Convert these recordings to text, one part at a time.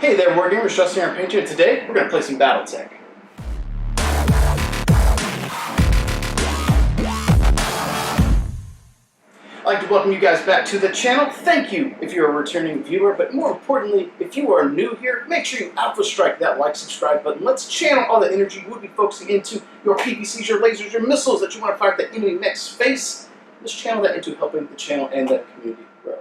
Hey there, Wargamers, Justin here on Paint. Today, we're going to play some Battletech. I'd like to welcome you guys back to the channel. Thank you if you're a returning viewer, but more importantly, if you are new here, make sure you alpha strike that like, subscribe button. Let's channel all the energy we'll be focusing into your PVCs, your lasers, your missiles that you want to fire at the enemy next face. Let's channel that into helping the channel and the community grow.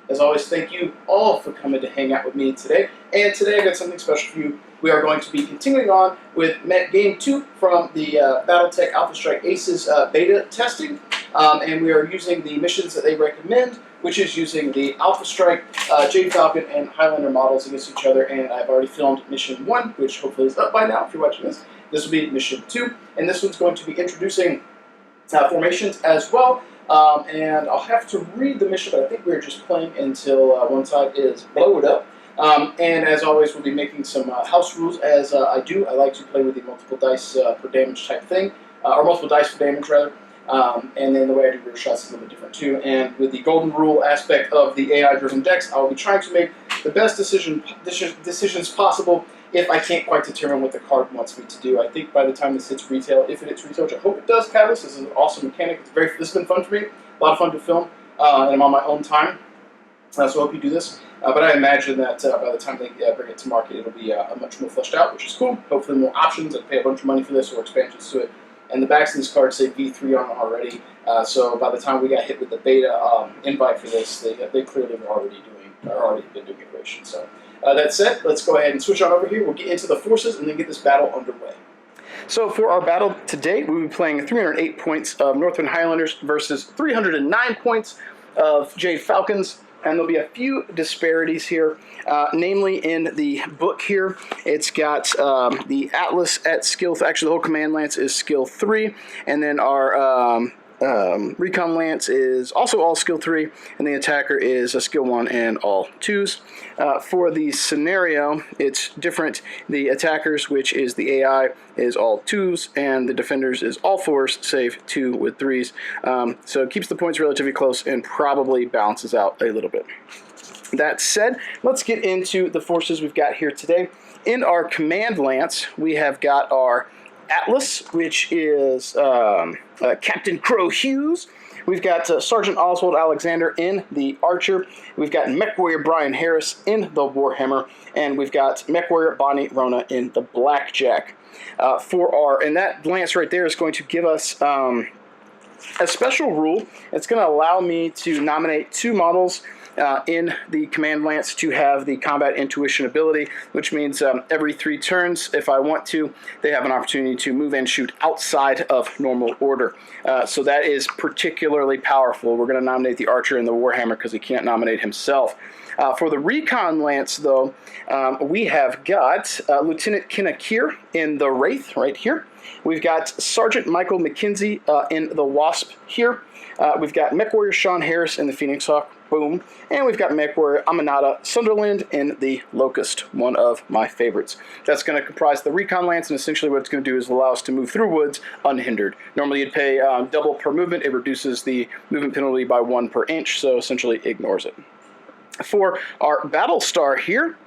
As always, thank you all for coming to hang out with me today. And today I've got something special for you. We are going to be continuing on with Game 2 from the Battletech Alpha Strike Aces beta testing. And we are using the missions that they recommend, which is using the Alpha Strike, Jade, Falcon, and Highlander models against each other. And I've already filmed Mission 1, which hopefully is up by now if you're watching this. This will be Mission 2, and this one's going to be introducing formations as well. And I'll have to read the mission, but I think we're just playing until one side is blowed up. And as always, we'll be making some house rules as I do. I like to play with the multiple dice per damage type thing, or multiple dice for damage rather. And then the way I do rear shots is a little bit different too. And with the golden rule aspect of the AI-driven decks, I will be trying to make the best decisions possible if I can't quite determine what the card wants me to do. I think by the time this hits retail, if it hits retail, which I hope it does, Catalyst, this is an awesome mechanic. This has been fun for me, a lot of fun to film, and I'm on my own time. So I hope you do this. But I imagine that by the time they bring it to market, it'll be much more fleshed out, which is cool. Hopefully more options. I pay a bunch of money for this or expansions to it. And the backs of these cards say V3 on them already. So by the time we got hit with the beta invite for this, they clearly were already been doing iterations. So that said, let's go ahead and switch on over here. We'll get into the forces and then get this battle underway. So for our battle today, we'll be playing 308 points of Northwind Highlanders versus 309 points of Jade Falcons. And there'll be a few disparities here, namely in the book here. It's got the Atlas at skill, actually the whole command lance is skill 3, and then our recon lance is also all skill 3, and the attacker is a skill 1 and all 2s. For the scenario, it's different. The attackers, which is the AI, is all 2s, and the defenders is all 4s, save 2 with 3s. So it keeps the points relatively close and probably balances out a little bit. That said, let's get into the forces we've got here today. In our command lance, we have got our Atlas, which is Captain Crow Hughes. We've got Sergeant Oswald Alexander in the Archer. We've got Mech Warrior Brian Harris in the Warhammer. And we've got Mech Warrior Bonnie Rona in the Blackjack. And that lance right there is going to give us a special rule. It's going to allow me to nominate 2 models in the command lance to have the combat intuition ability, which means every 3 turns, if I want to, they have an opportunity to move and shoot outside of normal order. So that is particularly powerful. We're going to nominate the Archer and the Warhammer because he can't nominate himself. For the Recon Lance, though, we have got Lieutenant Kinakir in the Wraith right here. We've got Sergeant Michael McKenzie in the Wasp here. We've got Mech Warrior Sean Harris in the Phoenix Hawk. Boom. And we've got Mech Warrior Aminata Sunderland in the Locust, one of my favorites. That's going to comprise the Recon Lance, and essentially what it's going to do is allow us to move through woods unhindered. Normally you'd pay double per movement. It reduces the movement penalty by 1 per inch, so essentially ignores it. For our Battle Star here,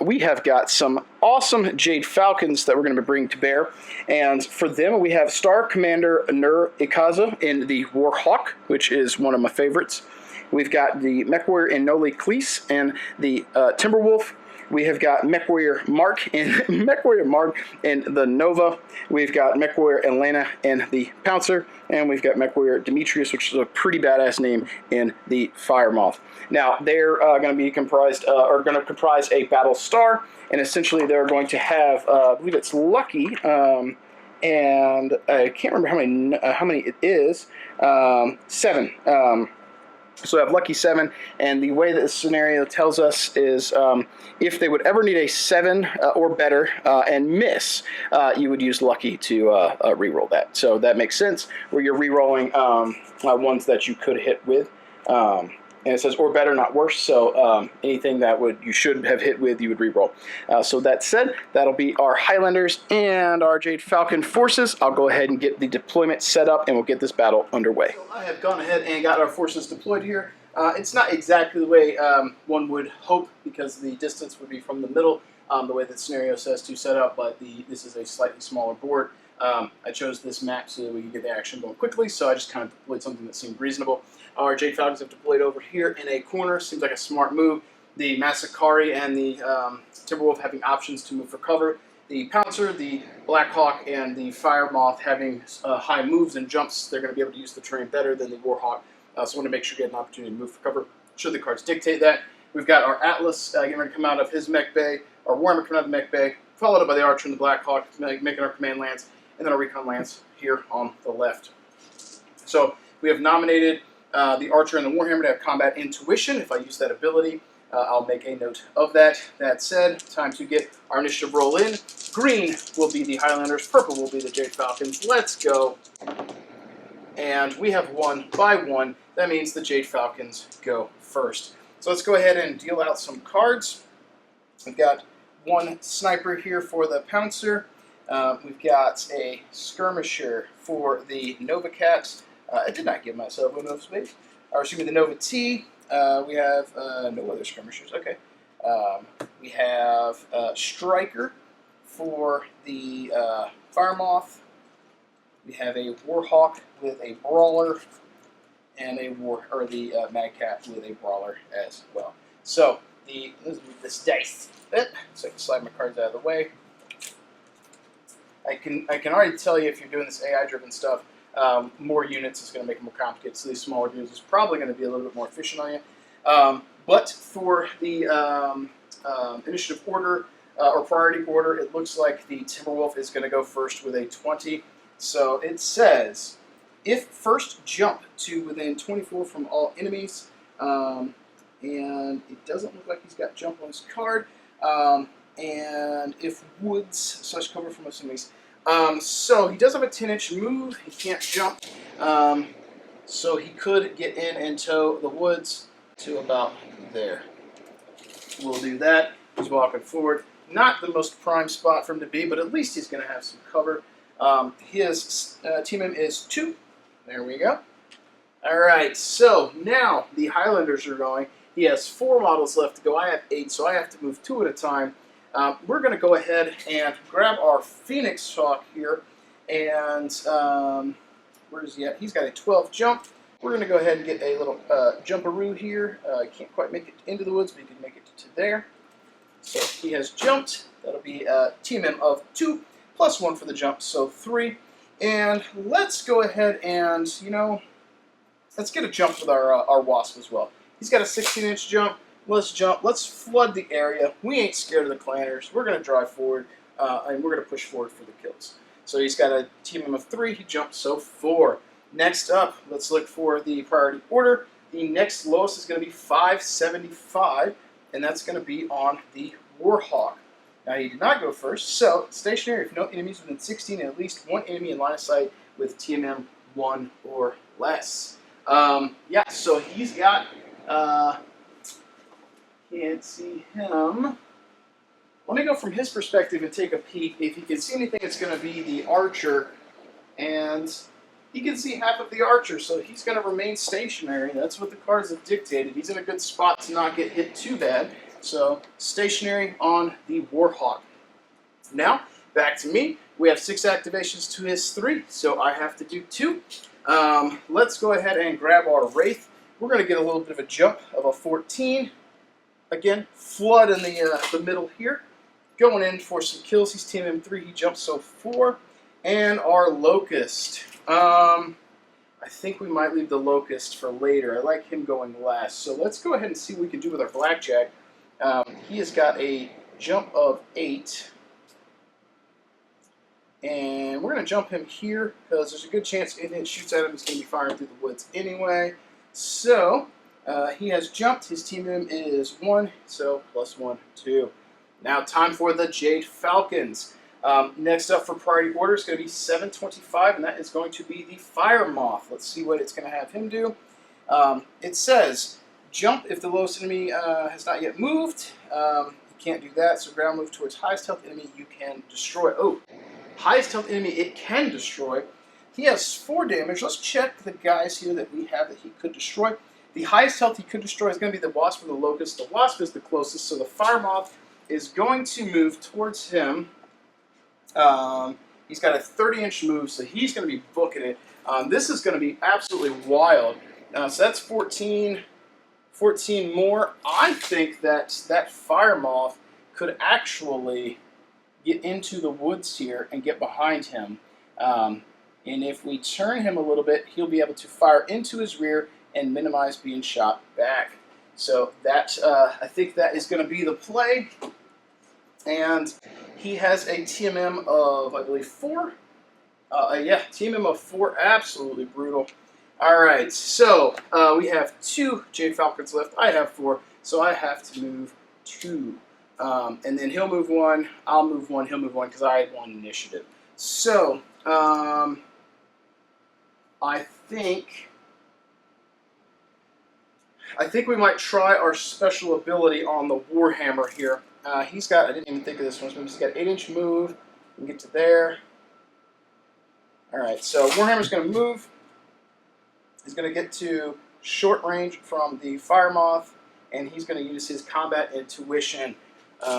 we have got some awesome Jade Falcons that we're going to bring to bear. And for them, we have Star Commander Nur Ikaza in the Warhawk, which is one of my favorites. We've got the Mech Warrior Enoli Cleese and the Timberwolf. We have got Mech Warrior Mark in the Nova. We've got Mech Warrior Elena in the Pouncer, and we've got Mech Warrior Demetrius, which is a pretty badass name, in the Firemoth. Now they're going to comprise a Battle Star, and essentially they're going to have, I believe it's Lucky, and I can't remember how many it is. 7. So I have Lucky 7, and the way that this scenario tells us is if they would ever need a 7 or better and miss, you would use Lucky to reroll that. So that makes sense, where you're rerolling ones that you could hit with. And it says or better, not worse. So anything that you should have hit with, you would reroll. So that said, that'll be our Highlanders and our Jade Falcon forces. I'll go ahead and get the deployment set up, and we'll get this battle underway. So I have gone ahead and got our forces deployed here. It's not exactly the way one would hope, because the distance would be from the middle, the way the scenario says to set up, but this is a slightly smaller board. I chose this map so that we could get the action going quickly, so I just kind of deployed something that seemed reasonable. Our Jade Falcons have deployed over here in a corner. Seems like a smart move. The Massacari and the Timberwolf having options to move for cover. The Pouncer, the Blackhawk, and the Fire Moth having high moves and jumps. They're going to be able to use the terrain better than the Warhawk. So I want to make sure you get an opportunity to move for cover, should the cards dictate that. We've got our Atlas getting ready to come out of his mech bay, our Warhammer coming out of the mech bay, followed up by the Archer and the Blackhawk, making our command lands, and then our Recon lands here on the left. So we have nominated the Archer and the Warhammer to have combat intuition. If I use that ability, I'll make a note of that. That said, time to get our initiative roll in. Green will be the Highlanders, purple will be the Jade Falcons. Let's go. And we have 1 by 1. That means the Jade Falcons go first. So let's go ahead and deal out some cards. We've got 1 sniper here for the Pouncer. We've got a skirmisher for the Nova Cat. I did not give myself a Nova Space. Or excuse me, the Nova T. We have no other skirmishers. Okay. We have Striker for the Fire Moth. We have a Warhawk with a Brawler, and the Mad Cat with a Brawler as well. So let's move this dice a bit so I can slide my cards out of the way. I can already tell you, if you're doing this AI-driven stuff, more units is going to make it more complicated. So these smaller units is probably going to be a little bit more efficient on you. But for the initiative order or priority order, it looks like the Timberwolf is going to go first with a 20. So it says, if first jump to within 24 from all enemies, and it doesn't look like he's got jump on his card, and if woods / cover from most enemies. So he does have a 10-inch move. He can't jump, so he could get in and tow the woods to about there. We'll do that. He's walking forward. Not the most prime spot for him to be, but at least he's going to have some cover. His team M is 2. There we go. All right, so now the Highlanders are going. He has 4 models left to go. I have 8, so I have to move 2 at a time. We're going to go ahead and grab our Phoenix Hawk here, and where is he at? He's got a 12 jump. We're going to go ahead and get a little jumperoo here. Can't quite make it into the woods, but he can make it to there. So he has jumped. That'll be a team M of 2, plus 1 for the jump, so 3. And let's go ahead and, let's get a jump with our Wasp as well. He's got a 16-inch jump. Let's jump. Let's flood the area. We ain't scared of the Clanners. We're going to drive forward, and we're going to push forward for the kills. So he's got a team of 3. He jumped, so 4. Next up, let's look for the priority order. The next lowest is going to be 575, and that's going to be on the Warhawk. Now, he did not go first, so stationary if no enemies within 16 and at least 1 enemy in line of sight with TMM 1 or less. Yeah, so he's got, can't see him. Let me go from his perspective and take a peek. If he can see anything, it's going to be the Archer, and he can see half of the Archer, so he's going to remain stationary. That's what the cards have dictated. He's in a good spot to not get hit too bad. So, stationary on the Warhawk. Now, back to me. We have 6 activations to his 3, so I have to do 2. Let's go ahead and grab our Wraith. We're going to get a little bit of a jump of a 14. Again, flood in the middle here. Going in for some kills. He's team M3. He jumps, so 4. And our Locust. I think we might leave the Locust for later. I like him going last. So let's go ahead and see what we can do with our Blackjack. He has got a jump of 8, and we're going to jump him here because there's a good chance if it shoots at him, he's going to be firing through the woods anyway. So he has jumped. His team M is 1, so plus 1, 2. Now time for the Jade Falcons. Next up for priority order is going to be 725, and that is going to be the Fire Moth. Let's see what it's going to have him do. It says, jump if the lowest enemy has not yet moved. You can't do that, so ground move towards highest health enemy you can destroy. Oh, highest health enemy it can destroy. He has 4 damage. Let's check the guys here that we have that he could destroy. The highest health he could destroy is going to be the Wasp or the Locust. The Wasp is the closest, so the Fire Moth is going to move towards him. He's got a 30-inch move, so he's going to be booking it. This is going to be absolutely wild. So that's 14 more. I think that Fire Moth could actually get into the woods here and get behind him. And if we turn him a little bit, he'll be able to fire into his rear and minimize being shot back. So that I think that is going to be the play. And he has a TMM of, I believe, 4. Yeah, TMM of 4. Absolutely brutal. All right, so we have 2 Jade Falcons left. I have 4, so I have to move 2. And then he'll move 1, I'll move 1, he'll move 1, because I had 1 initiative. So, I think we might try our special ability on the Warhammer here. He's got, I didn't even think of this one, so he's got 8-inch move. We can get to there. Alright, so Warhammer's going to move. He's going to get to short range from the Fire Moth, and he's going to use his combat intuition.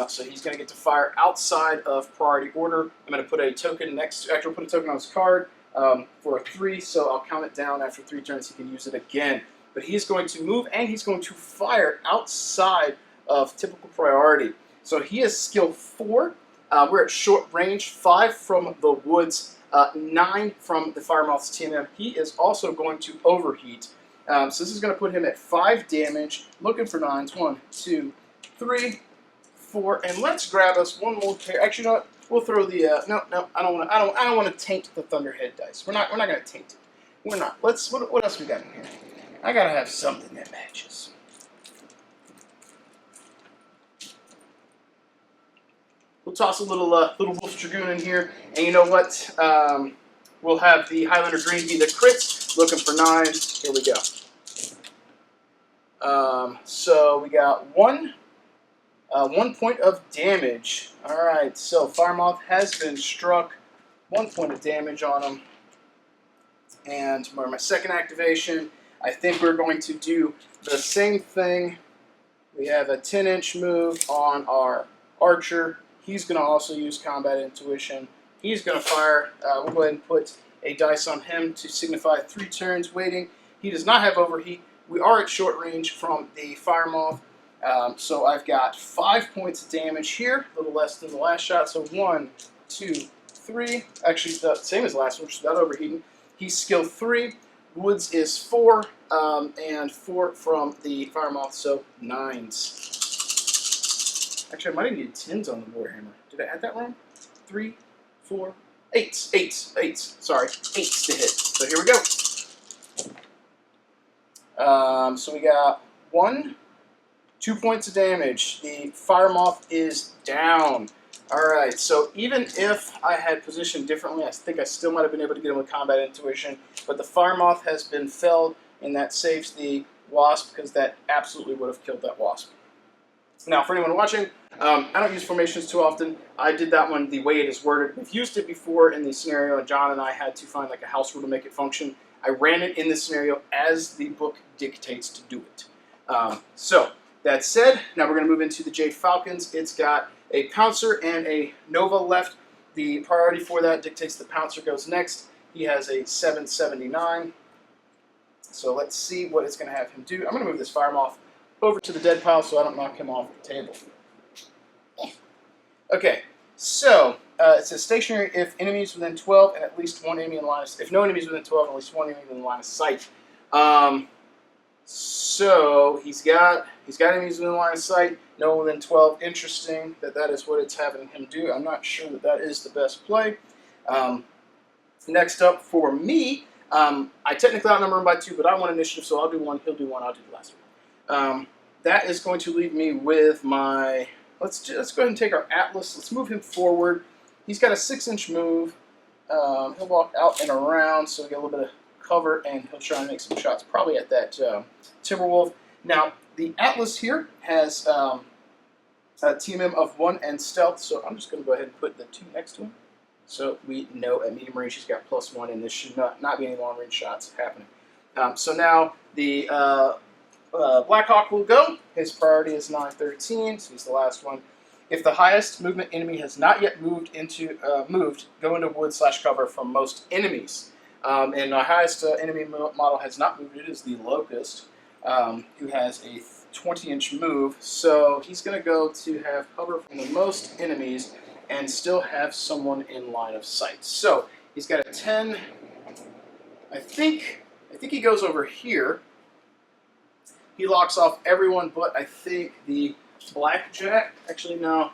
So he's going to get to fire outside of priority order. I'm going to put a token next, actually put a token on his card for a 3, so I'll count it down after 3 turns. He can use it again. But he's going to move, and he's going to fire outside of typical priority. So he has skill 4. We're at short range, 5 from the woods, 9 from the Firemoth's TMM. He is also going to overheat. So this is going to put him at 5 damage. Looking for 9s. 1, 2, 3, 4, and let's grab us one more pair. Actually, you know what? We'll throw the no. I don't want to taint the Thunderhead dice. We're not going to taint it. We're not. Let's. What else we got in here? I gotta have something that matches. We'll toss a little Wolf Dragoon in here, and you know what? We'll have the Highlander Green be the crits. Looking for 9s. Here we go. So we got 1 point of damage. All right. So Firemoth has been struck. 1 point of damage on him. And for my second activation, I think we're going to do the same thing. We have a 10-inch move on our Archer. He's going to also use Combat Intuition. He's going to fire. We'll go ahead and put a dice on him to signify 3 turns waiting. He does not have Overheat. We are at short range from the Fire Moth. So I've got 5 points of damage here, a little less than the last shot. So 1, 2, 3. Actually, the same as last one, just without overheating. He's skill 3. Woods is 4, and 4 from the Fire Moth, so 9s. Actually, I might have needed 10s on the Warhammer. Did I add that wrong? 3, 4, 8s. Sorry, 8s to hit. So here we go. So we got 2 points of damage. The Fire Moth is down. Alright, so even if I had positioned differently, I think I still might have been able to get him with Combat Intuition, but the Fire Moth has been felled, and that saves the Wasp, because that absolutely would have killed that Wasp. Now, for anyone watching, I don't use formations too often. I did that one the way it is worded. We've used it before in the scenario, and John and I had to find like a house rule to make it function. I ran it in this scenario as the book dictates to do it. So, that said, now we're going to move into the Jade Falcons. It's got a Pouncer and a Nova left. The priority for that dictates the Pouncer goes next. He has a 779. So let's see what it's going to have him do. I'm going to move this Fire Moth over to the dead pile so I don't knock him off the table. Okay, so it says stationary if enemies within 12 and at least 1 enemy in line of sight. If no enemies within 12 and at least 1 enemy in line of sight. So he's got enemies within line of sight, no within 12. Interesting that is what it's having him do. I'm not sure that is the best play. Next up for me, I technically outnumber him by 2, but I want initiative, so I'll do 1, he'll do 1, I'll do the last one. That is going to leave me with my. Let's go ahead and take our Atlas. Let's move him forward. He's got a 6-inch move. He'll walk out and around, so we get a little bit of cover, and he'll try and make some shots, probably at that Timberwolf. Now, the Atlas here has a TMM of 1 and Stealth, so I'm just going to go ahead and put the 2 next to him. So we know at medium range he's got +1, and this should not be any long-range shots happening. So now the Blackhawk will go. His priority is 913, so he's the last one. If the highest movement enemy has not yet moved, go into wood/cover from most enemies. And the highest enemy model has not moved. It is the Locust, who has a 20-inch move. So he's going to go to have cover from the most enemies and still have someone in line of sight. So he's got a 10. I think he goes over here. He locks off everyone, but I think the Blackjack. Actually, no.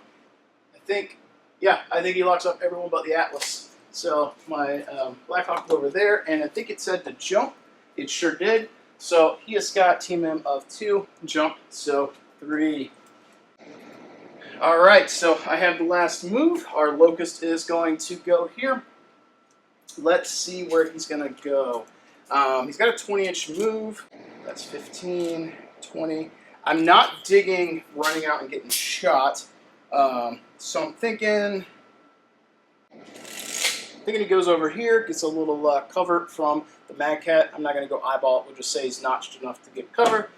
I think he locks off everyone but the Atlas. So my Blackhawk over there, and I think it said to jump. It sure did. So he has got Team M of 2, jump, so 3. Alright, so I have the last move. Our Locust is going to go here. Let's see where he's going to go. He's got a 20-inch move. That's 15, 20. I'm not digging running out and getting shot. So I'm thinking he goes over here, gets a little cover from the Mad Cat. I'm not going to go eyeball it. We'll just say he's notched enough to get cover.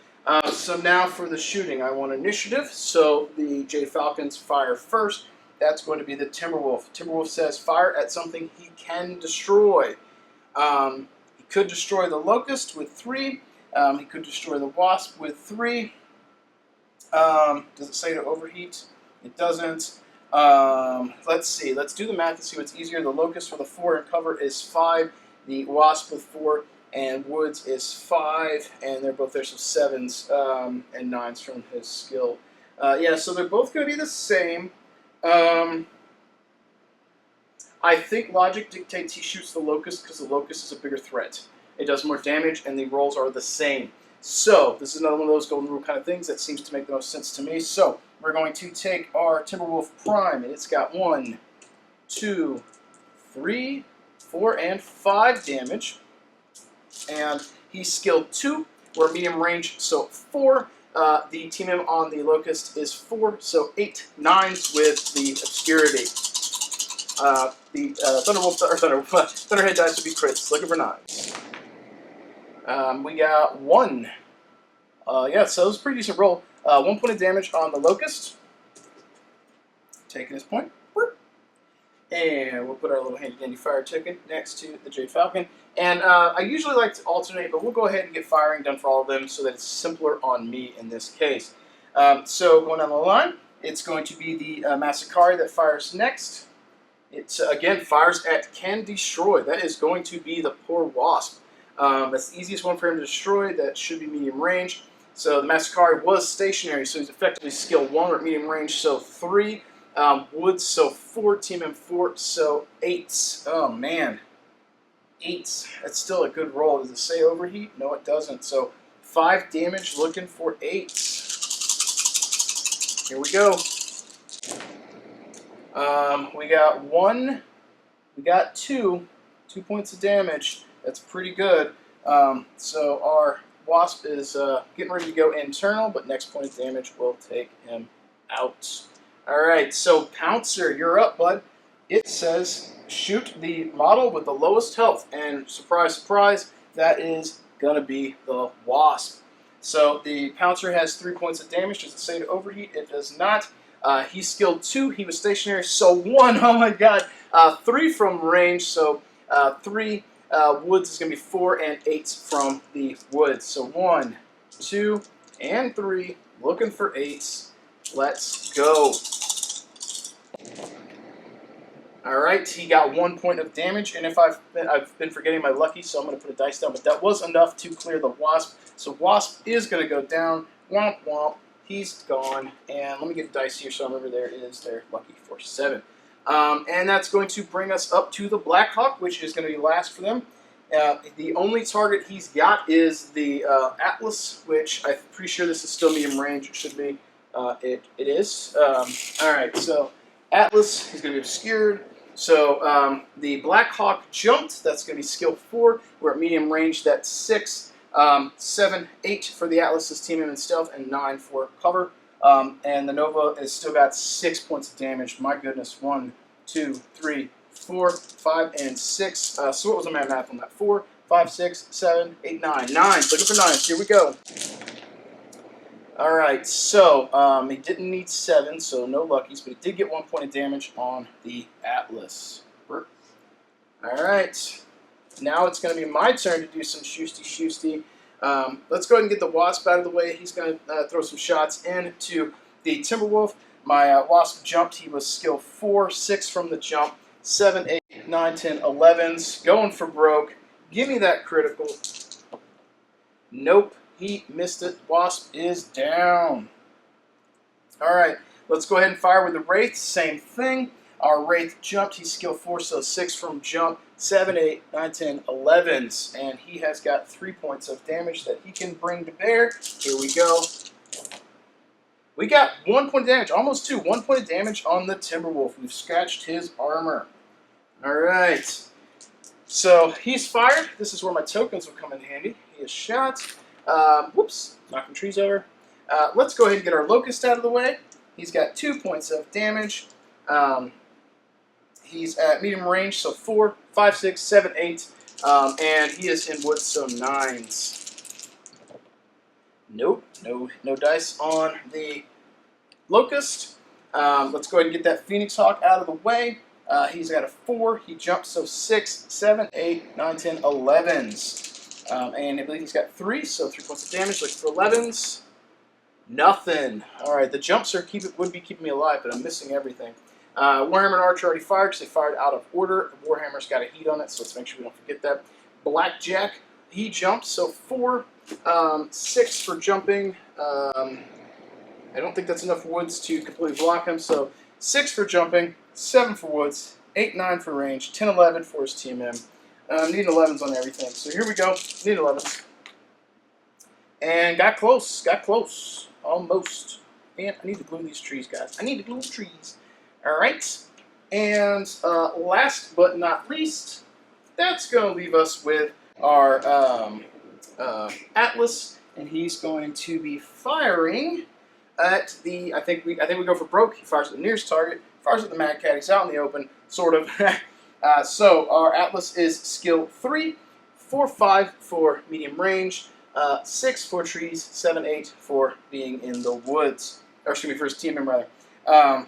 So now for the shooting, I want initiative. So the Jade Falcons fire first. That's going to be the Timberwolf. Timberwolf says fire at something he can destroy. He could destroy the Locust with 3. He could destroy the Wasp with 3. Does it say to overheat? It doesn't. Let's see. Let's do the math to see what's easier. The Locust with a 4 and cover is 5. The Wasp with 4 and Woods is 5. And they're both there, so 7s and 9s from his skill. Yeah, so they're both going to be the same. I think logic dictates he shoots the Locust because the Locust is a bigger threat. It does more damage, and the rolls are the same. So, this is another one of those golden rule kind of things that seems to make the most sense to me. So, we're going to take our Timberwolf Prime, and it's got 1, 2, 3, 4, and 5 damage. And he's skilled 2. We're medium range, so 4. The Team M on the Locust is 4, so 8, 9s with the Obscurity. Thunderhead dice would be crits, looking for 9s. We got 1. Yeah, so it was a pretty decent roll. 1 point of damage on the Locust. Taking his point. And we'll put our little handy dandy fire token next to the Jade Falcon. And I usually like to alternate, but we'll go ahead and get firing done for all of them so that it's simpler on me in this case. So going down the line, it's going to be the Masakari that fires next. It, again, fires at can destroy. That is going to be the poor Wasp. That's the easiest one for him to destroy. That should be medium range. So the Masakari was stationary, so he's effectively skill 1 or at medium range, so 3. Woods, so 4. Team M 4, so 8s. Oh, man. 8s. That's still a good roll. Does it say overheat? No, it doesn't. So 5 damage, looking for 8s. Here we go. We got 1. We got 2. 2 points of damage. That's pretty good. So our Wasp is getting ready to go internal, but next point of damage will take him out. Alright, so Pouncer, you're up, bud. It says shoot the model with the lowest health, and surprise, surprise, that is going to be the Wasp. So the Pouncer has 3 points of damage. Does it say to overheat? It does not. He's skilled 2. He was stationary, so 1. Oh my god. 3 from range, so 3. Woods is going to be 4 and 8s from the Woods. So 1, 2, and 3. Looking for 8s. Let's go. Alright, he got 1 point of damage, and if I've been forgetting my lucky, so I'm going to put a dice down, but that was enough to clear the Wasp. So Wasp is going to go down. Womp womp. He's gone. And let me get the dice here so I remember there is their lucky for 7. And that's going to bring us up to the Blackhawk, which is going to be last for them. The only target he's got is the Atlas, which I'm pretty sure this is still medium range. It should be. It is. Alright, so Atlas is going to be obscured. So the Blackhawk jumped. That's going to be skill 4. We're at medium range. That's 6. 7, 8 for the Atlas's Team M and Stealth, and 9 for cover. And the Nova has still got 6 points of damage. My goodness. 1, 2, 3, 4, 5, and 6. So what was my math on that? 4, 5, 6, 7, 8, 9. 9. Looking for 9. Here we go. Alright, so he didn't need 7, so no luckies, but he did get 1 point of damage on the Atlas. Alright, now it's going to be my turn to do some shoosty. Let's go ahead and get the Wasp out of the way. He's going to throw some shots into the Timberwolf. My Wasp jumped. He was skill 4, 6 from the jump, 7, 8, 9, 10, 11s. Going for broke. Give me that critical. Nope. He missed it. Wasp is down. Alright, let's go ahead and fire with the Wraith. Same thing. Our Wraith jumped. He's skill 4, so 6 from jump. 7, 8, 9, 10, 11s. And he has got 3 points of damage that he can bring to bear. Here we go. We got 1 point of damage. Almost 2. 1 point of damage on the Timberwolf. We've scratched his armor. Alright. So he's fired. This is where my tokens will come in handy. He is shot. Whoops, knocking trees over. Let's go ahead and get our Locust out of the way. He's got 2 points of damage. He's at medium range, so 4, 5, 6, 7, 8. And he is in wood, so 9s. Nope, no dice on the Locust. Let's go ahead and get that Phoenix Hawk out of the way. He's got a 4. He jumps, so 6, 7, 8, 9, 10, 11s. And I believe he's got 3, so 3 points of damage. Looks for 11s. Nothing. Alright, the jumps would be keeping me alive, but I'm missing everything. Warhammer and Archer already fired because they fired out of order. Warhammer's got a heat on it, so let's make sure we don't forget that. Blackjack, he jumped, so 4, 6 for jumping. I don't think that's enough woods to completely block him, so 6 for jumping, 7 for woods, 8, 9 for range, 10, 11 for his TMM. Need 11s on everything. So here we go. Need 11s. And got close. Almost. And I need to glue these trees, guys. I need to glue the trees. Alright. And last but not least, that's going to leave us with our Atlas. And he's going to be firing at the, I think we go for broke. He fires at the nearest target. Fires at the Mad Cat. He's out in the open, sort of. So our Atlas is skill 3, 4, 5 for medium range, 6 for trees, 7, 8 for being in the woods. Or excuse me, for his team rather.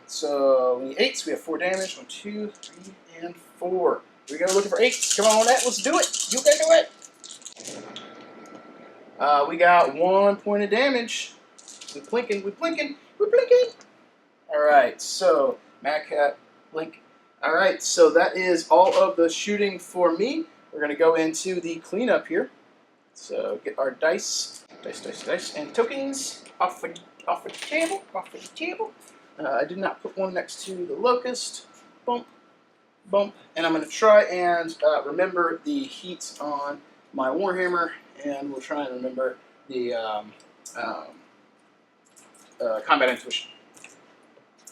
So we need 8s. We have 4 damage. 1, 2, 3, and 4. We go looking for 8s. Come on, Atlas, do it. You can do it. We got 1 point of damage. We're blinking. All right. So Mad Cat, blink. Alright, so that is all of the shooting for me. We're going to go into the cleanup here. So get our dice, and tokens off the table. I did not put one next to the Locust. Bump. And I'm going to try and remember the heat on my Warhammer, and we'll try and remember the combat intuition.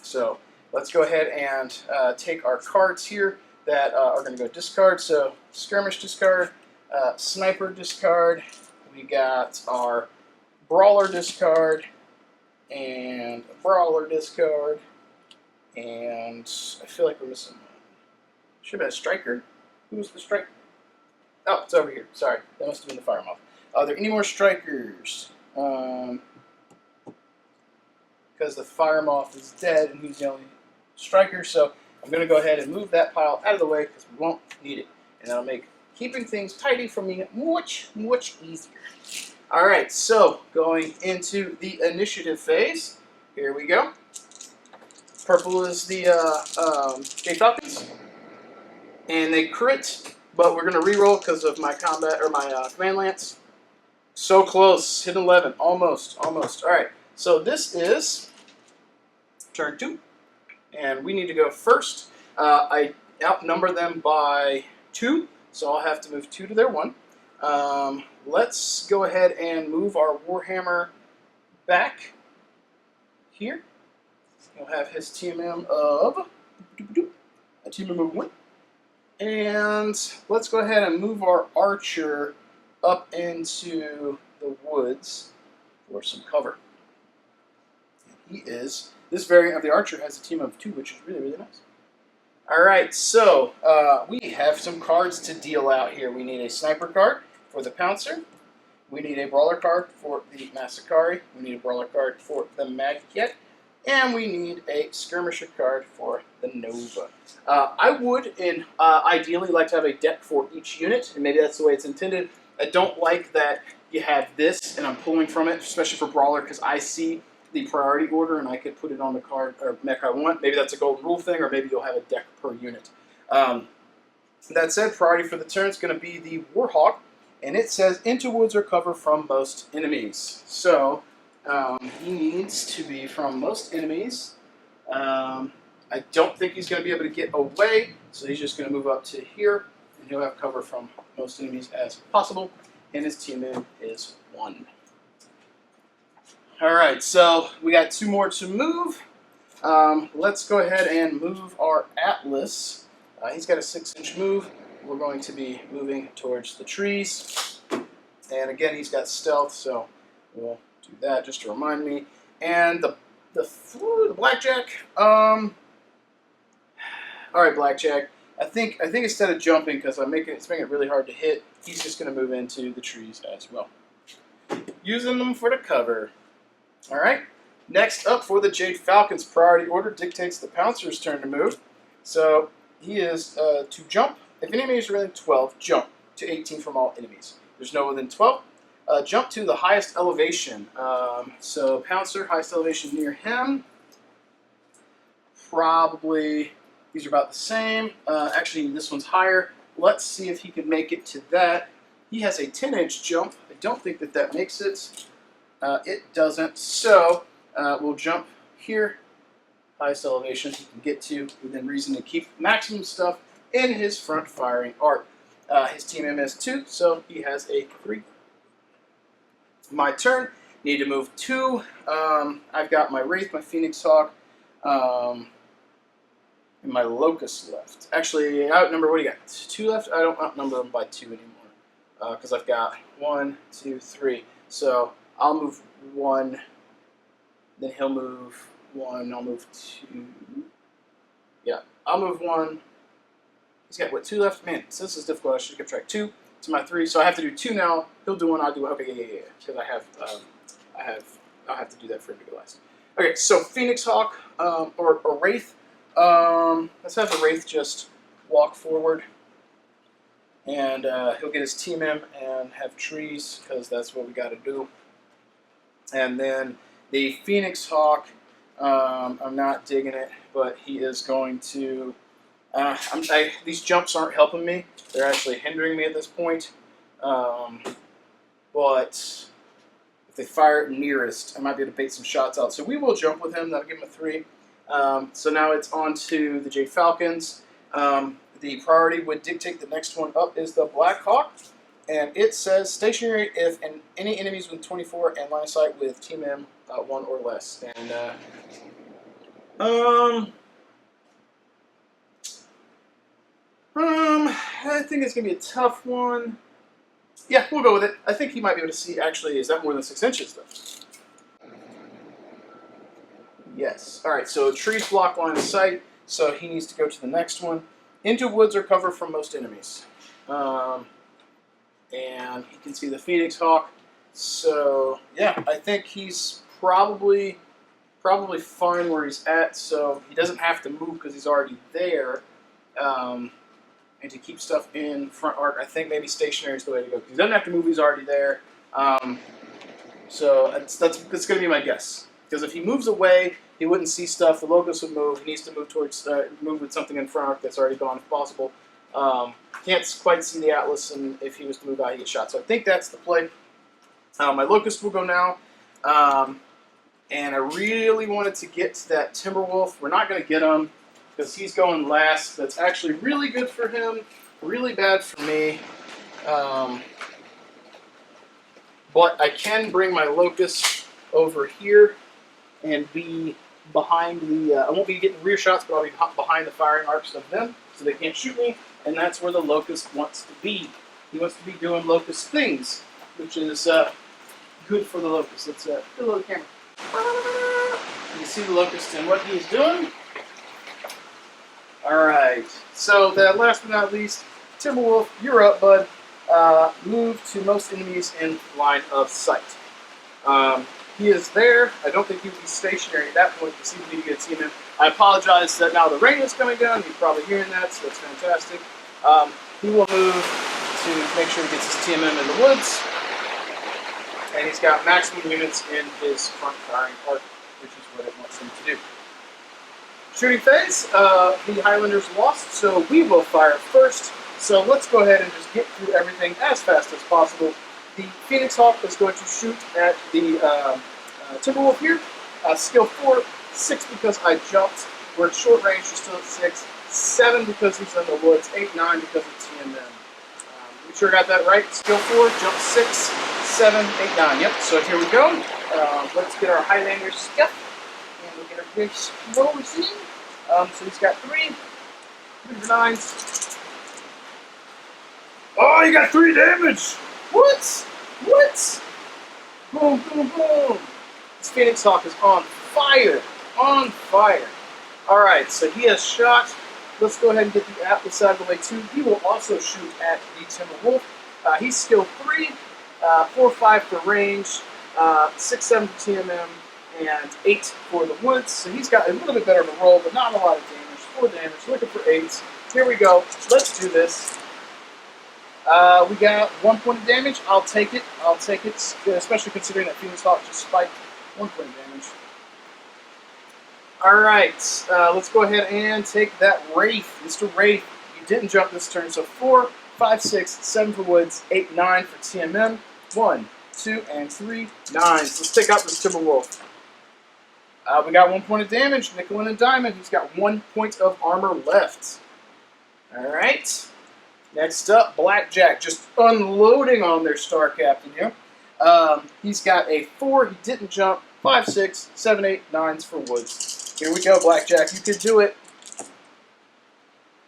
So let's go ahead and take our cards here that are going to go discard. So skirmish discard, sniper discard. We got our brawler discard and a brawler discard. And I feel like we're missing one. Should have been a striker. Who's the striker? Oh, it's over here. Sorry, that must have been the fire moth. Are there any more strikers? Because the fire moth is dead and he's the only striker, so I'm going to go ahead and move that pile out of the way because we won't need it. And that'll make keeping things tidy for me much easier. Alright, so going into the initiative phase. Here we go. Purple is the Jade Falcons. And they crit, but we're going to reroll because of my combat, or my command lance. So close. Hit 11. Almost. Alright, so this is turn 2. And we need to go first. I outnumber them by 2, so I'll have to move 2 to their 1. Let's go ahead and move our Warhammer back here. He'll have his TMM of a TMM of 1. And let's go ahead and move our Archer up into the woods for some cover. He is. This variant of the Archer has a team of 2, which is really nice. Alright, so we have some cards to deal out here. We need a sniper card for the Pouncer. We need a brawler card for the Masakari. We need a brawler card for the Magkit. And we need a skirmisher card for the Nova. I would, ideally, like to have a deck for each unit, and maybe that's the way it's intended. I don't like that you have this, and I'm pulling from it, especially for brawler, because I see the priority order, and I could put it on the card or mech I want. Maybe that's a golden rule thing, or maybe you'll have a deck per unit. That said, priority for the turn is going to be the Warhawk, and it says into woods or cover from most enemies. So he needs to be from most enemies. I don't think he's going to be able to get away, so he's just going to move up to here, and he'll have cover from most enemies as possible, and his team in is 1. All right, so we got 2 more to move. Let's go ahead and move our Atlas. He's got a 6-inch move. We're going to be moving towards the trees. And again, he's got stealth, so we'll do that just to remind me. And the Blackjack. All right, Blackjack. I think instead of jumping, because it's making it really hard to hit, he's just going to move into the trees as well, using them for the cover. All right. Next up for the Jade Falcon's priority order dictates the Pouncer's turn to move. So he is to jump. If any enemies are within 12, jump to 18 from all enemies. There's no within 12. Jump to the highest elevation. So Pouncer, highest elevation near him. Probably these are about the same. Actually, this one's higher. Let's see if he can make it to that. He has a 10-inch jump. I don't think that makes it. It doesn't. So we'll jump here. Highest elevation he can get to within reason to keep maximum stuff in his front firing arc. His team MS 2, so he has a 3. My turn. Need to move 2. I've got my Wraith, my Phoenix Hawk, and my Locust left. Actually, outnumber, what do you got? 2 left? I don't outnumber them by 2 anymore because I've got 1, 2, 3. So I'll move 1, then he'll move 1, I'll move 2. Yeah, I'll move 1. He's got, what, 2 left? Man, so this is difficult. I should have kept track. 2 to my 3. So I have to do 2 now. He'll do 1, I'll do 1. Okay, yeah. Because I'll have to do that for him to go last. Okay, so Phoenix Hawk or Wraith. Let's have the Wraith just walk forward. And he'll get his team in and have trees, because that's what we got to do. And then the Phoenix Hawk, I'm not digging it, but he is going to... these jumps aren't helping me. They're actually hindering me at this point. But if they fire it nearest, I might be able to bait some shots out. So we will jump with him. That'll give him a 3. So now it's on to the Jade Falcons. The priority would dictate the next one up is the Black Hawk. And it says stationary if any enemies with 24 and line of sight with Team M 1 or less. And I think it's going to be a tough one. Yeah, we'll go with it. I think he might be able to see, actually, is that more than 6 inches, though? Yes. All right, so trees block line of sight, so he needs to go to the next one. Into woods or cover from most enemies. And he can see the Phoenix Hawk. So, yeah, I think he's probably fine where he's at, so he doesn't have to move because he's already there. And to keep stuff in front arc, I think maybe stationary is the way to go. He doesn't have to move; he's already there. So that's going to be my guess. Because if he moves away, he wouldn't see stuff. The Locust would move. He needs to move towards move with something in front arc that's already gone, if possible. Can't quite see the Atlas, and if he was to move out, he gets shot. So I think that's the play. My Locust will go now. And I really wanted to get to that Timberwolf. We're not going to get him, because he's going last. That's actually really good for him, really bad for me. But I can bring my Locust over here and be behind the... I won't be getting rear shots, but I'll be behind the firing arcs of them, so they can't shoot me. And that's where the Locust wants to be. He wants to be doing Locust things, which is good for the Locust. Let's do a little camera. You can see the Locust and what he's doing. Alright, so last but not least, Timberwolf, you're up, bud. move to most enemies in line of sight. He is there. I don't think he would be stationary at that point because he would need to get a team in. I apologize that now the rain is coming down. You're probably hearing that, so that's fantastic. He will move to make sure he gets his TMM in the woods. And he's got maximum units in his front firing arc, which is what it wants him to do. Shooting phase, the Highlanders lost, so we will fire first. So let's go ahead and just get through everything as fast as possible. The Phoenix Hawk is going to shoot at the Timberwolf here. Skill 4, 6 because I jumped. We're at short range, he's still at 6. 7 because he's in the woods. 8, 9 because of TMM. We sure got that right. Skill 4, jump 6, 7, 8, 9. Yep, so here we go. Let's get our Highlanders stuff. And we'll get our big explosive. So he's got 3 9s. Oh, you got 3 damage! What? What? Boom, boom, boom. This Phoenix Hawk is on fire. On fire. Alright, so he has shot. Let's go ahead and get the Atlas out of the way too. He will also shoot at the Timberwolf. He's skill 3, 4, 5 for range, 6, 7 for TMM, and 8 for the woods. So he's got a little bit better of a roll, but not a lot of damage. 4 damage, looking for 8s. Here we go. Let's do this. We got 1 point of damage. I'll take it. I'll take it, especially considering that Phoenix Hawk just spiked 1 point of damage. Alright, let's go ahead and take that Wraith. Mr. Wraith, you didn't jump this turn, so 4, 5, 6, 7 for woods, 8, 9 for TMM. 1, 2, and 3, 9s. Let's take out this Timberwolf. We got 1 point of damage. Nickel and Diamond. He's got 1 point of armor left. Alright. Next up, Blackjack, just unloading on their star captain here. He's got a 4, he didn't jump, 5, 6, 7, 8, 9s for woods. Here we go, Blackjack, you can do it.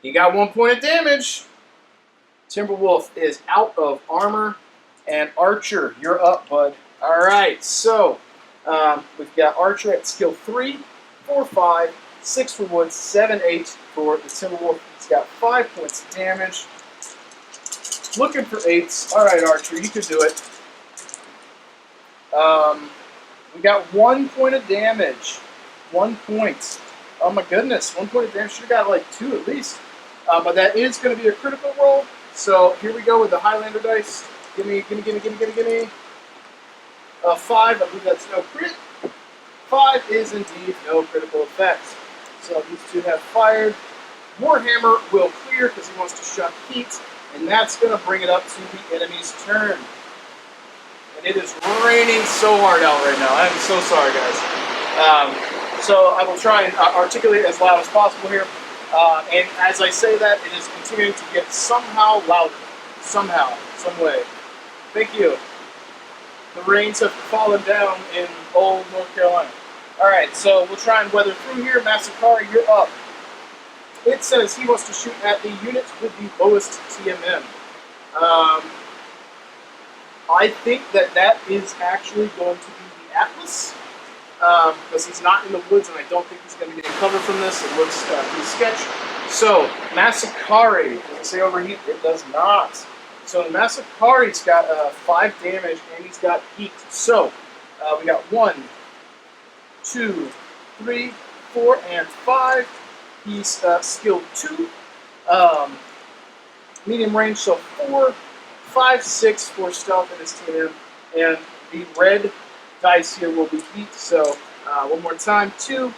He got 1 point of damage. Timberwolf is out of armor, and Archer, you're up, bud. All right, so we've got Archer at skill 3, 4, 5, 6 for woods, 7, 8 for the Timberwolf. He's got 5 points of damage. Looking for 8s. All right, Archer, you can do it. We got 1 point of damage. 1 point. Oh my goodness, 1 point of damage. Should have got like 2 at least. But that is going to be a critical roll. So here we go with the Highlander dice. Gimme. 5, I believe that's no crit. 5 is indeed no critical effect. So these two have fired. Warhammer will clear because he wants to shut heat. And that's going to bring it up to the enemy's turn. And it is raining so hard out right now. I'm so sorry, guys. So I will try and articulate as loud as possible here. And as I say that, it is continuing to get somehow louder. Somehow, some way. Thank you. The rains have fallen down in old North Carolina. Alright, so we'll try and weather through here. Massacre, you're up. It says he wants to shoot at the units with the lowest TMM. I think that is actually going to be the Atlas. Because he's not in the woods, and I don't think he's going to be getting cover from this. It looks pretty sketch. So, Massacre, does it say overheat? It does not. So, Massacre's got 5 damage, and he's got heat. So, we got 1, 2, 3, 4, and 5. He's skilled 2. Medium range, so 4, 5, 6 for stealth in his TM. And the red dice here will be heat. So one more time. 2,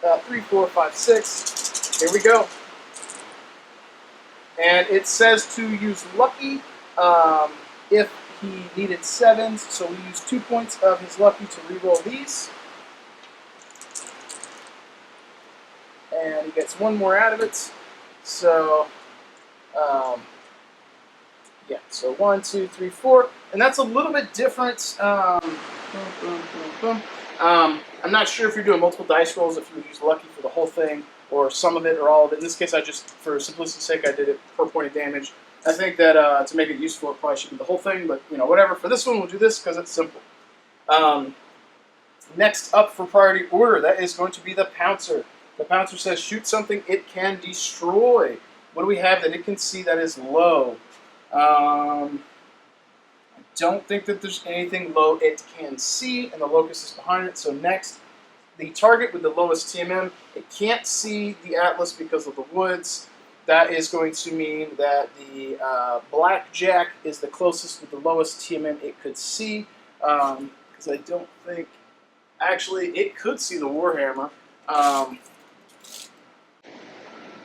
3, 4, 5, 6. Here we go. And it says to use lucky if he needed 7s. So we use 2 points of his lucky to reroll these. And he gets 1 more out of it. So yeah, so 1, 2, 3, 4. And that's a little bit different. I'm not sure if you're doing multiple dice rolls, if you would use lucky for the whole thing, or some of it, or all of it. In this case, I just, for simplicity's sake, I did it per point of damage. I think that to make it useful, it probably should be the whole thing, but you know, whatever. For this one, we'll do this because it's simple. Next up for priority order, that is going to be the Pouncer. The Pouncer says shoot something it can destroy. What do we have that it can see that is low? I don't think that there's anything low it can see, and the locust is behind it. So next, the target with the lowest TMM, it can't see the Atlas because of the woods. That is going to mean that the blackjack is the closest with the lowest TMM it could see. Because I don't think, actually, it could see the Warhammer.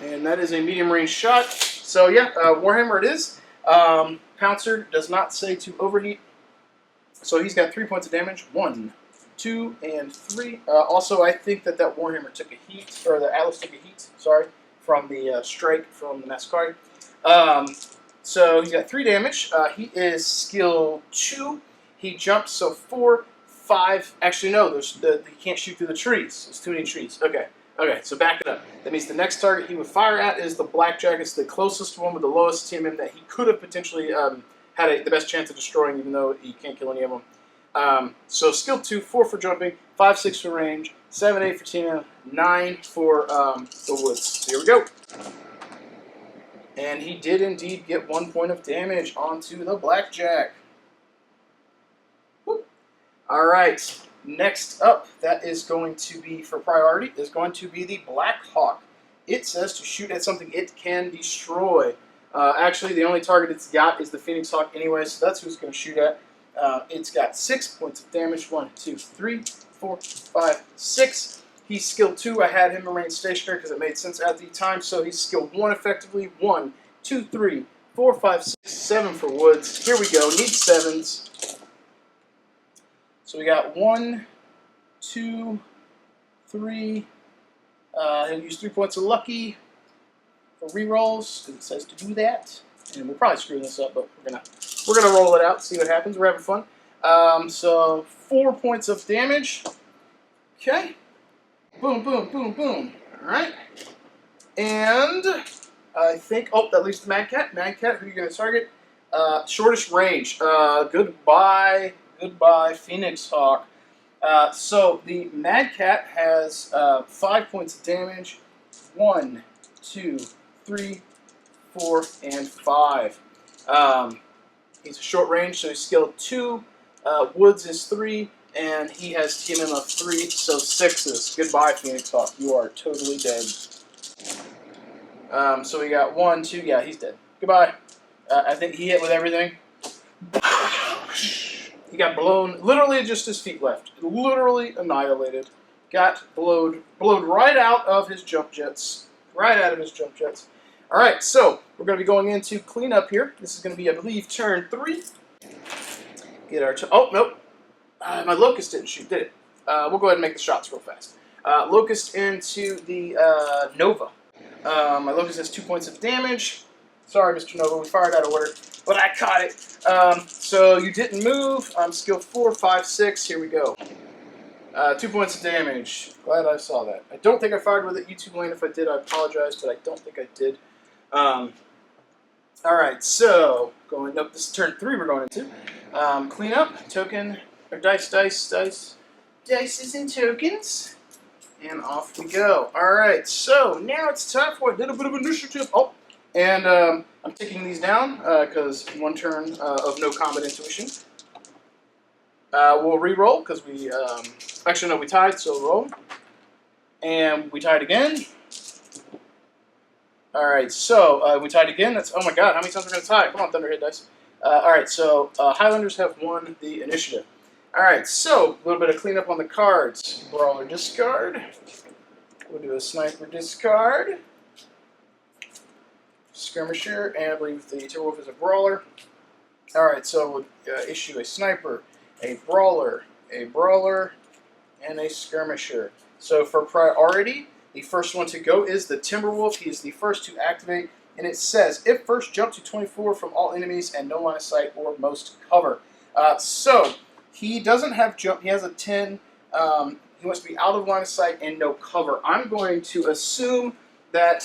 And that is a medium range shot. So yeah, Warhammer it is. Pouncer does not say to overheat. So he's got 3 points of damage. 1, 2, and 3. Also, I think that Warhammer took a heat, or the Atlas took a heat, sorry, from the strike from the Mascari. So he's got 3 damage. He is skill 2. He jumps, so 4, 5. Actually, no, he can't shoot through the trees. There's too many trees. Okay, so back it up. That means the next target he would fire at is the blackjack. It's the closest one with the lowest TMM that he could have potentially had the best chance of destroying, even though he can't kill any of them. So skill 2, 4 for jumping, 5, 6 for range, 7, 8 for TMM, 9 for the woods. So here we go. And he did indeed get 1 point of damage onto the blackjack. Whoop. All right. Next up, that is going to be, for priority, is going to be the Black Hawk. It says to shoot at something it can destroy. Actually, the only target it's got is the Phoenix Hawk anyway, so that's who it's going to shoot at. It's got 6 points of damage. 1, 2, 3, 4, 5, 6. He's skill 2. I had him remain stationary because it made sense at the time, so he's skill 1 effectively. 1, 2, 3, 4, 5, 6, 7 for woods. Here we go. Need 7s. So we got 1, 2, 3. He'll use 3 points of lucky for rerolls because it says to do that. And we'll probably screw this up, but we're gonna roll it out, see what happens. We're having fun. So 4 points of damage. Okay. Boom, boom, boom, boom. All right. And I think that leaves the Mad Cat. Mad Cat, who are you gonna target? Shortest range. Goodbye, Phoenix Hawk. So the Mad Cat has 5 points of damage. 1, 2, 3, 4, and 5. He's a short range, so he's skill 2. Woods is 3, and he has TMM of 3, so 6s. Goodbye, Phoenix Hawk. You are totally dead. So we got 1, 2. Yeah, he's dead. Goodbye. I think he hit with everything. He got blown, literally just his feet left. Literally annihilated. Got blown right out of his jump jets. Right out of his jump jets. Alright, so we're going to be going into cleanup here. This is going to be, I believe, turn 3. Get our... oh, nope. My Locust didn't shoot, did it? We'll go ahead and make the shots real fast. Locust into the Nova. My Locust has 2 points of damage. Sorry, Mr. Nova, we fired out of order, but I caught it. So you didn't move. I'm skill 4, 5, 6. Here we go. 2 points of damage. Glad I saw that. I don't think I fired with it. YouTube lane, if I did, I apologize, but I don't think I did. Alright, so going up. This is turn 3 we're going into. Clean up, token, or dice, dices and tokens. And off we go. Alright, so now it's time for a little bit of initiative. Oh! And I'm taking these down because 1 turn of no combat intuition. We'll re-roll because we... actually, no, we tied, so roll. And we tied again. Alright, so we tied again. That's... oh my god, how many times are we going to tie? Come on, Thunderhead Dice. Alright, so Highlanders have won the initiative. Alright, so a little bit of cleanup on the cards. Brawler discard. We'll do a Sniper discard. Skirmisher, and I believe the Timberwolf is a Brawler. Alright, so we'll issue a Sniper, a Brawler, and a Skirmisher. So for priority, the first one to go is the Timberwolf. He is the first to activate, and it says, if first jump to 24 from all enemies and no line of sight or most cover. So he doesn't have jump, he has a 10. He wants to be out of line of sight and no cover. I'm going to assume that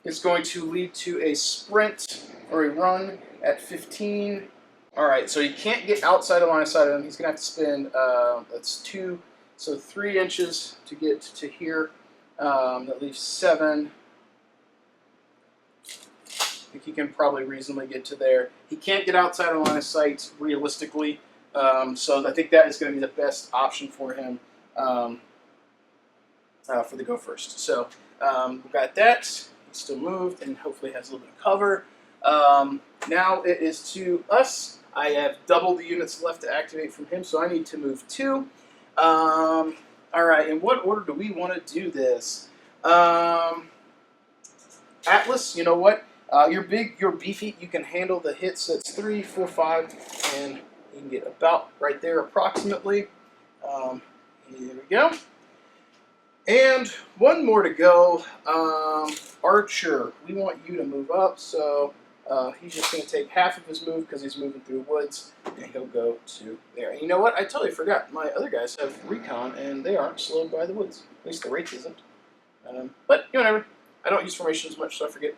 is going to lead to a sprint or a run at 15. Alright, so he can't get outside the line of sight of him. He's going to have to spend, that's 2, so 3 inches to get to here. That leaves 7. I think he can probably reasonably get to there. He can't get outside of line of sight realistically, so I think that is going to be the best option for him for the go first. So we got that. He's still moved and hopefully has a little bit of cover. Now it is to us. I have double the units left to activate from him, so I need to move 2. All right, in what order do we want to do this? Atlas, you know what? You're big, you're beefy. You can handle the hits. That's 3, 4, 5, and you can get about right there approximately. Here we go. And one more to go. Archer, we want you to move up, so he's just going to take half of his move because he's moving through woods, and he'll go to there. And you know what? I totally forgot. My other guys have recon, and they aren't slowed by the woods. At least the Wraith isn't. But, you know, whatever. I don't use formation as much, so I forget.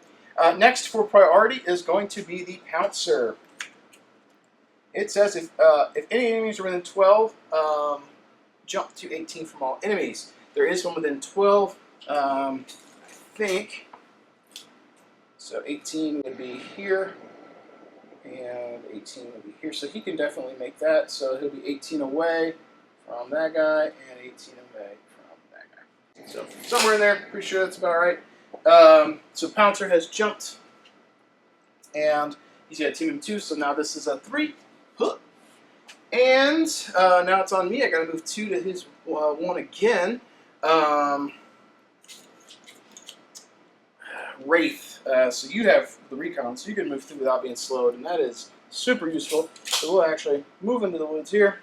Next for priority is going to be the Pouncer. It says if any enemies are within 12, jump to 18 from all enemies. There is one within 12, I think. So 18 would be here, and 18 would be here. So he can definitely make that. So he'll be 18 away from that guy, and 18 away from that guy. So somewhere in there, pretty sure that's about right. So Pouncer has jumped, and he's got team of 2. So now this is a 3. And now it's on me. I got to move 2 to his 1 again. Wraith. So you have the recon, so you can move through without being slowed, and that is super useful. So we'll actually move into the woods here,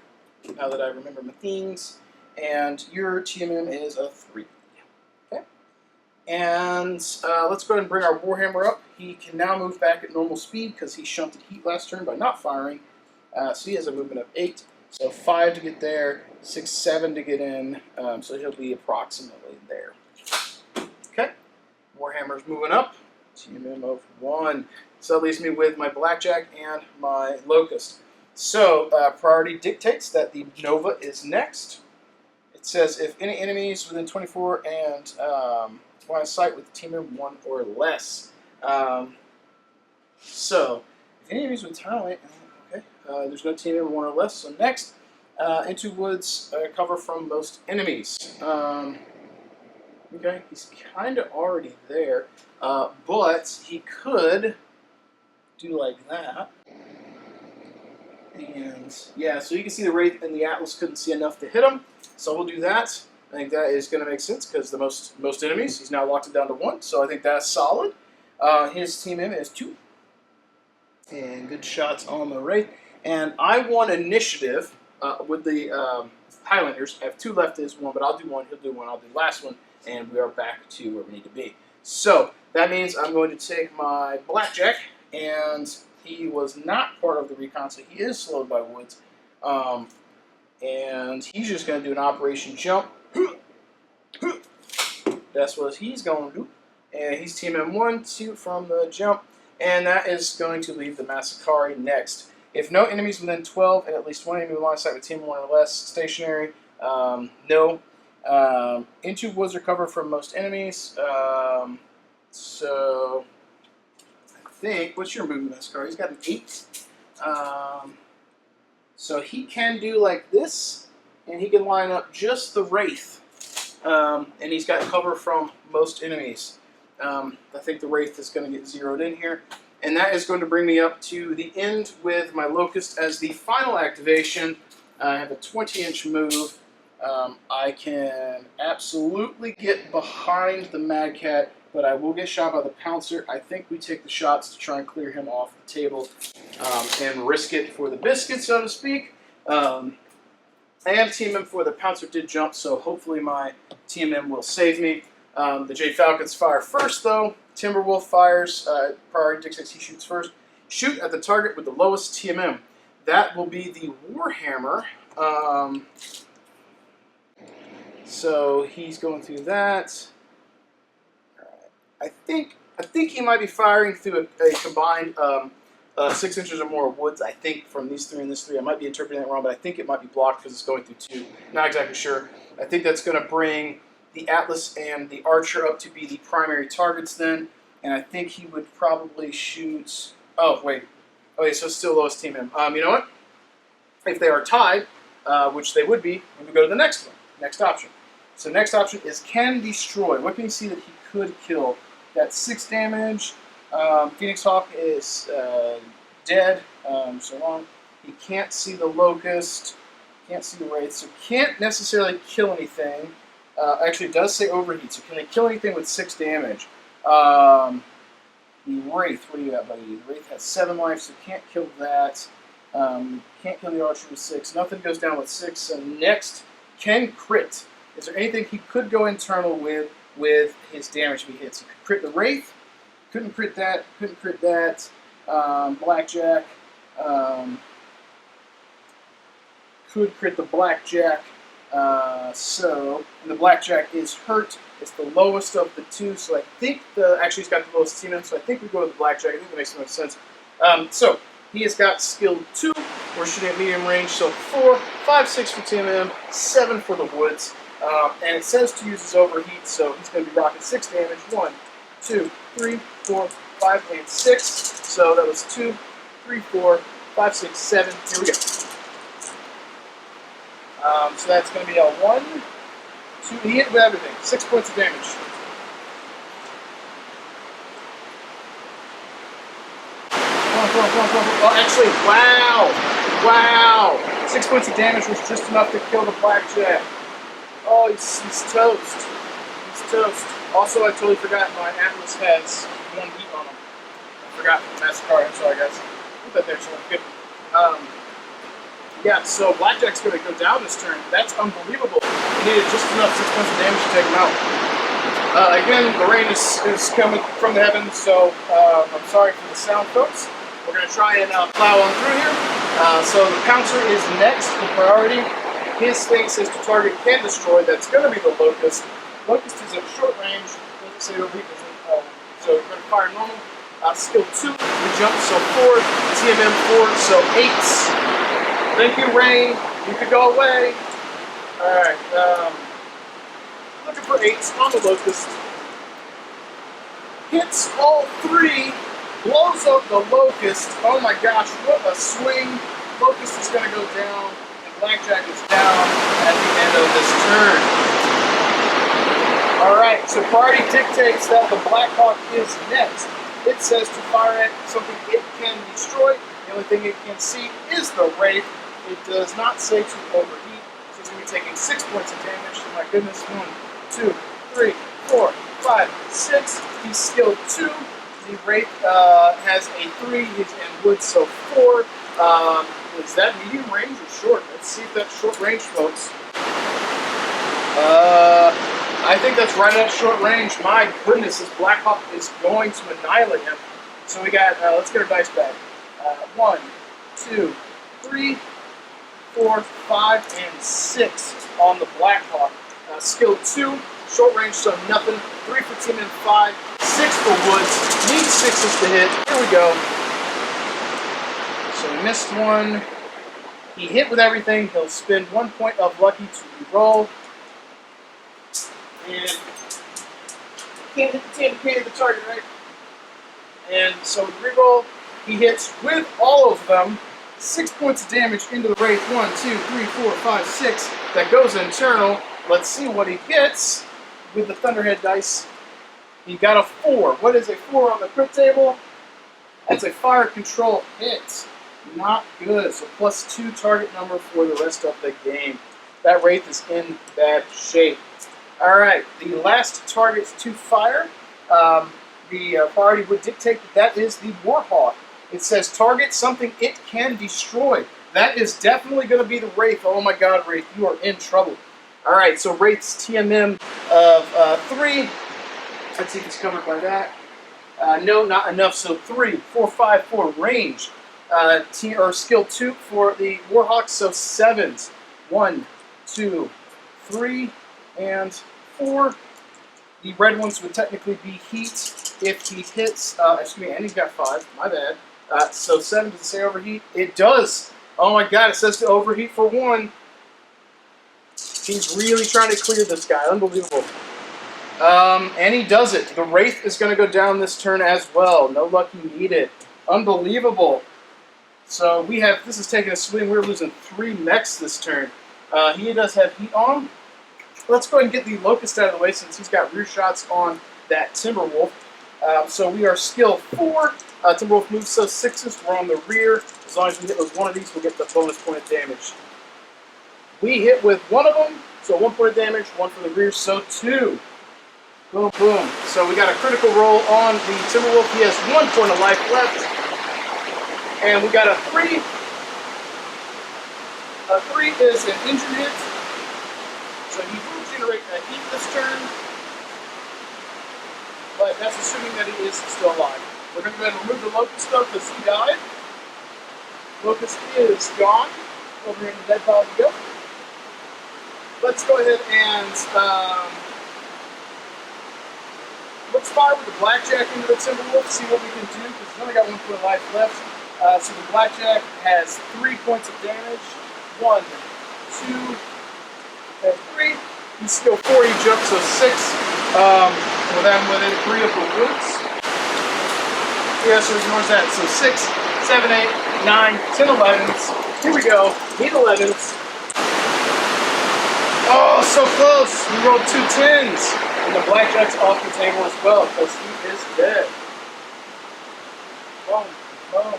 now that I remember my things. And your TMM is a 3. Okay. And let's go ahead and bring our Warhammer up. He can now move back at normal speed because he shunted heat last turn by not firing. So he has a movement of 8. So 5 to get there, 6, 7 to get in. So he'll be approximately there. Okay. Warhammer's moving up. TMM of 1. So that leaves me with my Blackjack and my Locust. So priority dictates that the Nova is next. It says if any enemies within 24 and line of sight with TMM 1 or less. So if any enemies with talent, okay, there's no TMM 1 or less. So next, into woods, cover from most enemies. Okay, he's kind of already there, but he could do like that. And yeah, so you can see the Wraith and the Atlas couldn't see enough to hit him, so we'll do that. I think that is going to make sense because the most enemies, he's now locked it down to 1, so I think that's solid. His team M is 2. And good shots on the Wraith. And I won initiative with the Highlanders. I have 2 left to his 1, but I'll do 1, he'll do 1, I'll do the last one. And we are back to where we need to be. So that means I'm going to take my Blackjack, and he was not part of the recon, so he is slowed by woods. And he's just going to do an operation jump. That's what he's going to do. And he's team M1, 2 from the jump, and that is going to leave the Massacre next. If no enemies within 12 and at least 1 enemy line of sight with team 1 or less, stationary, no. Into woods or cover from most enemies. So I think, what's your movement, Massacre? He's got an 8. So he can do like this, and he can line up just the Wraith. And he's got cover from most enemies. I think the Wraith is going to get zeroed in here. And that is going to bring me up to the end with my Locust as the final activation. I have a 20-inch move. I can absolutely get behind the Mad Cat, but I will get shot by the Pouncer. I think we take the shots to try and clear him off the table and risk it for the biscuit, so to speak. I am TMM for the Pouncer did jump, so hopefully my TMM will save me. The Jade Falcons fire first, though. Timberwolf fires. Priority dictates he shoots first. Shoot at the target with the lowest TMM. That will be the Warhammer. So he's going through that. I think he might be firing through a combined 6 inches or more of woods. I think from these 3 and this 3. I might be interpreting that wrong, but I think it might be blocked because it's going through 2. Not exactly sure. I think that's going to bring the Atlas and the Archer up to be the primary targets then. And I think he would probably shoot... Oh, wait. Okay, so still lowest team in. You know what? If they are tied, which they would be, we would go to the next one. Next option. So next option is can destroy. What can you see that he could kill? That's 6 damage. Phoenix Hawk is dead. So long. He can't see the Locust. Can't see the Wraith. So can't necessarily kill anything. Actually, it does say overheat. So can they kill anything with 6 damage? The Wraith. What do you got, buddy? The Wraith has 7 life, so can't kill that. Can't kill the Archer with 6. Nothing goes down with 6. So next, can crit. Is there anything he could go internal with his damage if he hits? He could crit the Wraith. Couldn't crit that. Couldn't crit that. Blackjack. Could crit the Blackjack. And the Blackjack is hurt. It's the lowest of the 2, so I think actually he's got the lowest team in, so I think we go with the Blackjack. I think that makes the most sense. So he has got skill 2. We're shooting at medium range, so 4, 5, 6 for TMM, 7 for the Woods. And it says to use his overheat, so he's going to be rocking 6 damage. 1, 2, 3, 4, 5, and 6. So that was 2, 3, 4, 5, 6, 7. Here we go. So that's going to be a 1, 2, he hit with everything. 6 points of damage. Well, actually, wow! Wow! 6 points of damage was just enough to kill the Blackjack. Oh, he's toast. He's toast. Also, I totally forgot my Atlas has 1 heat on him. I forgot Massacre. I'm sorry, guys. Put that there so I'm good. Yeah, so Blackjack's going to go down this turn. That's unbelievable. He needed just enough 6 points of damage to take him out. Again, the rain is coming from the heavens, so I'm sorry for the sound, folks. We're going to try and plow on through here. So the Pouncer is next for priority. His thing says to target can destroy. That's going to be the Locust. Locust is at short range. Doesn't say overheat. So we're going to fire normal. Skill 2, we jump, so 4. TMM 4, so 8. Thank you, Rain. You could go away. Alright, looking for 8s on the Locust. Hits all 3. Blows up the Locust. Oh my gosh, what a swing. Locust is going to go down, and Blackjack is down at the end of this turn. Alright, so priority dictates that the Blackhawk is next. It says to fire at something it can destroy. The only thing it can see is the Wraith. It does not say to overheat, so it's going to be taking 6 points of damage. Oh my goodness, 1, 2, 3, 4, 5, 6. He's skill 2. The Wraith has a 3. He's in wood, so 4. Is that medium range or short? Let's see if that's short range, folks. I think that's right at short range. My goodness, this Blackhawk is going to annihilate him. So we got, let's get our dice back. 1, 2, 3, 4, 5, and 6 on the Blackhawk. Skill 2, short range, so nothing. 3 for team and 5, 6 for Woods. Need 6s to hit. Here we go. So we missed 1. He hit with everything. He'll spend 1 point of lucky to re-roll. And can't hit the target, right? And so we re-roll. He hits with all of them. 6 points of damage into the Wraith. 1, 2, 3, 4, 5, 6. That goes internal. Let's see what he gets with the Thunderhead dice. He got a 4. What is a 4 on the crit table? That's a fire control hit. Not good. So +2 target number for the rest of the game. That Wraith is in bad shape. Alright, the last target to fire. The priority would dictate that is the Warhawk. It says target something it can destroy. That is definitely going to be the Wraith. Oh my god, Wraith, you are in trouble. Alright, so Wraith's TMM of 3. Let's see if it's covered by that. No, not enough. So 3, 4, 5, 4 range. Skill 2 for the Warhawk, so 7s. 1, 2, 3, and 4. The red ones would technically be heat if he hits, excuse me, and he's got 5, my bad. So 7, does it say overheat? It does. Oh my god, it says to overheat for 1. He's really trying to clear this guy, unbelievable. And he does it. The Wraith is going to go down this turn as well. No lucky needed. Unbelievable. So we have, this is taking a swing. We're losing 3 mechs this turn. He does have heat on. Let's go ahead and get the Locust out of the way since he's got rear shots on that Timberwolf. So we are skill 4. Timberwolf moves so 6s. We're on the rear. As long as we hit with one of these, we'll get the bonus point of damage. We hit with one of them, so 1 point of damage, 1 for the rear, so 2. Boom, boom. So we got a critical roll on the Timberwolf. He has 1 point of life left. And we got a 3. A 3 is an injured hit. So he will generate a heat this turn. But that's assuming that he is still alive. We're going to go ahead and remove the Locust stuff because he died. Locust is gone. Over here in the dead pile we go. Let's go ahead and let's fire with the Blackjack into the Timberwolf, see what we can do, because he's only got 1 point of life left. So the Blackjack has 3 points of damage. 1, 2, and 3. He's skill 4, he jumps, so 6. With it, 3 of the woods. Yeah, so ignores that. So 6, 7, 8, 9, 10, 11s. Here we go. Need 11s. Oh, so close! We rolled 2 10s. And the Blackjack's off the table as well, because he is dead. Boom, boom.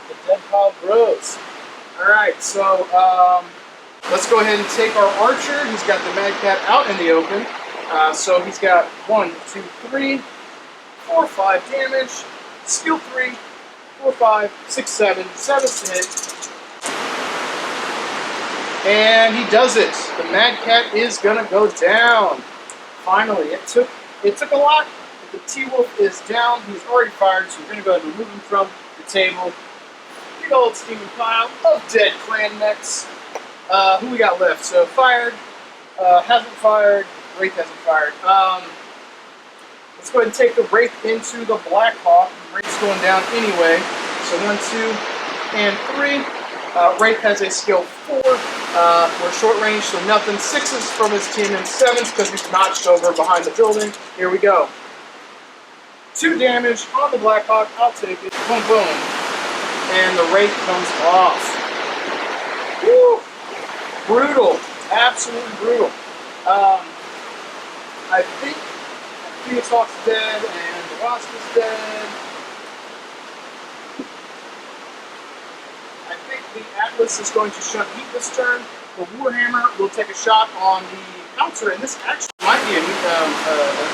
The dead pile grows. Alright, so let's go ahead and take our Archer. He's got the Mad Cat out in the open. So he's got 1, 2, 3, 4, 5 damage. Skill 3, 4, 5, 6, 7. 7's hit. And he does it. The Mad Cat is gonna go down. Finally, it took a lot. But the T-Wolf is down. He's already fired, so we're gonna go ahead and remove him from the table. Big old steaming pile of dead clan mechs. Who we got left? So fired, hasn't fired, Wraith hasn't fired. Let's go ahead and take the Wraith into the Blackhawk. The Wraith's going down anyway. So 1, 2, and 3. Wraith has a skill 4. We're short range, so nothing. 6s from his team and 7s because he's notched over behind the building. Here we go. 2 damage on the Blackhawk. I'll take it. Boom, boom. And the Wraith comes off. Woo! Brutal. Absolutely brutal. I think Phoenix Hawk's dead and the Wasp is dead. I think the Atlas is going to shunt heat this turn. The Warhammer will take a shot on the counter, and this actually might be a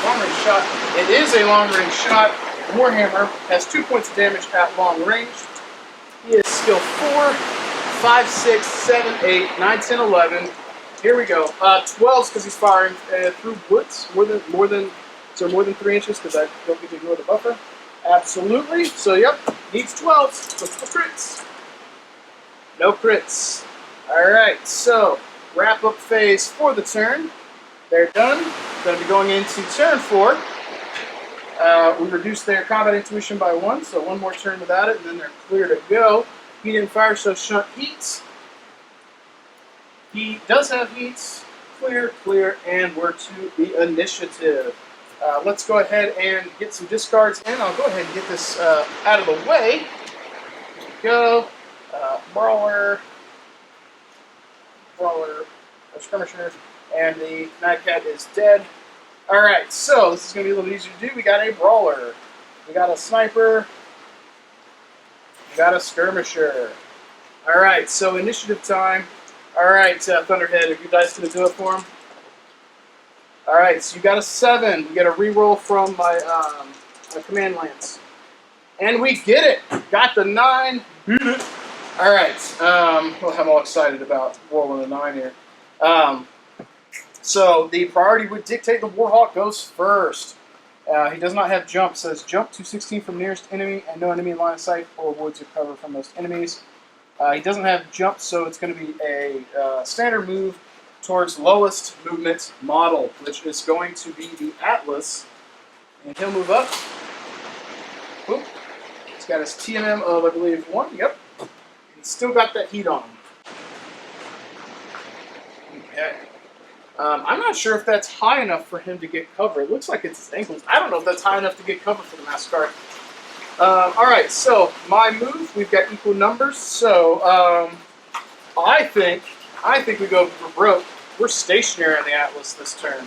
long-range shot. It is a long-range shot. Warhammer has 2 points of damage at long range. He is skill 4, 5, 6, 7, 8, 9, 10, 11. Here we go. 12s because he's firing through woods. More than 3 inches because I don't get to ignore the buffer. Absolutely. So yep, needs 12s. Look for crits. No crits. Alright, so wrap up phase for the turn. They're done. Going to be going into turn 4. We reduced their combat intuition by 1, so 1 more turn without it, and then they're clear to go. He didn't fire, so shunt heats. He does have heats. Clear, clear, and we're to the initiative. Let's go ahead and get some discards in. I'll go ahead and get this out of the way. Here we go. Brawler, a skirmisher, and the Mad Cat is dead. Alright, so this is going to be a little easier to do. We got a Brawler, we got a Sniper, we got a Skirmisher. Alright, so initiative time. Alright, Thunderhead, are you guys going to do it for him? Alright, so you got a 7. We get a reroll from my Command Lance. And we get it! Got the 9. Beat it! Alright, well, I'm all excited about rolling a 9 here. So the priority would dictate the Warhawk goes first. He does not have jump. Says jump to 16 from nearest enemy and no enemy in line of sight or woods or cover from most enemies. He doesn't have jump, so it's going to be a standard move towards lowest movement model, which is going to be the Atlas. And he'll move up. Boop. He's got his TMM of, I believe, 1. Yep. He's still got that heat on him. Okay. I'm not sure if that's high enough for him to get cover. It looks like it's his ankles. I don't know if that's high enough to get cover for the masked card. All right, so my move, we've got equal numbers. So I think we go for broke. We're stationary on the Atlas this turn.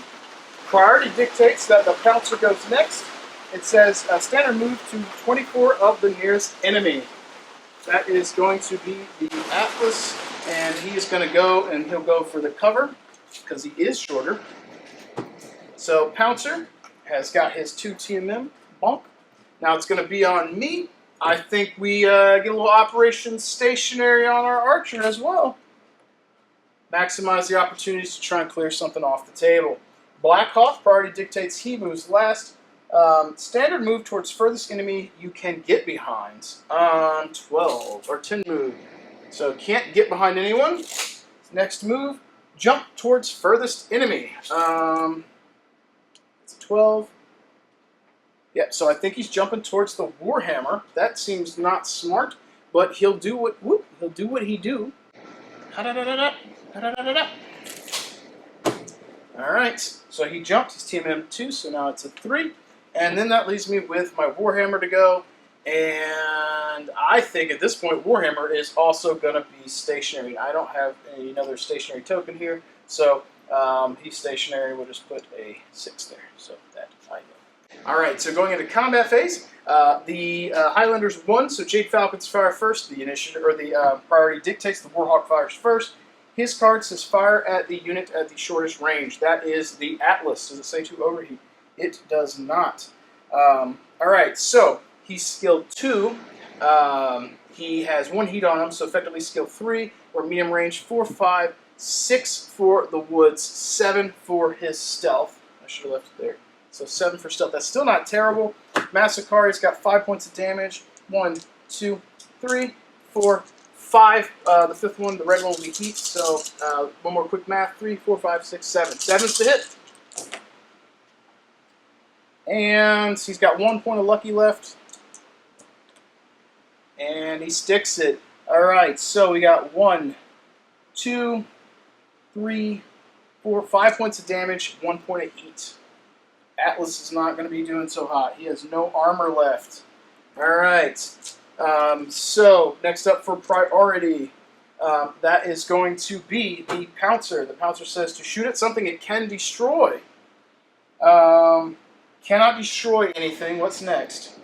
Priority dictates that the Pouncer goes next. It says standard move to 24 of the nearest enemy. That is going to be the Atlas, and he is going to go, and he'll go for the cover because he is shorter. So Pouncer has got his 2 TMM bonk. Now it's going to be on me. I think we get a little Operation Stationary on our Archer as well. Maximize the opportunities to try and clear something off the table. Black Hawk, priority dictates he moves last. Standard move towards furthest enemy you can get behind. 12 or 10 move. So can't get behind anyone. Next move, jump towards furthest enemy. It's 12. Yep, so I think he's jumping towards the Warhammer. That seems not smart, but he'll do what he do. Alright, so he jumped his TMM 2, so now it's a 3. And then that leaves me with my Warhammer to go. And I think at this point Warhammer is also going to be stationary. I don't have another stationary token here, so he's stationary. We'll just put a 6 there, so that I know. Alright, so going into combat phase, the Highlanders won, so Jade Falcons fire first. The initiative, or the priority dictates the Warhawk fires first. His card says fire at the unit at the shortest range. That is the Atlas. Does it say to overheat? It does not. Alright, so he's skill 2. He has 1 heat on him, so effectively skill 3, or medium range 4, 5, 6 for the woods, 7 for his stealth. I should have left it there. So 7 for stealth. That's still not terrible. Massacre, he's got 5 points of damage. 1, 2, 3, 4, 5. The 5th one, the red one, will be heat. So one more quick math. 3, 4, 5, 6, 7. 7's to hit. And he's got 1 point of lucky left. And he sticks it. Alright, so we got 1, 2, 3, 4, 5 points of damage, 1 point of heat. Atlas is not going to be doing so hot. He has no armor left. Alright, so next up for priority, that is going to be the Pouncer. The Pouncer says to shoot at something it can destroy. Cannot destroy anything. What's next?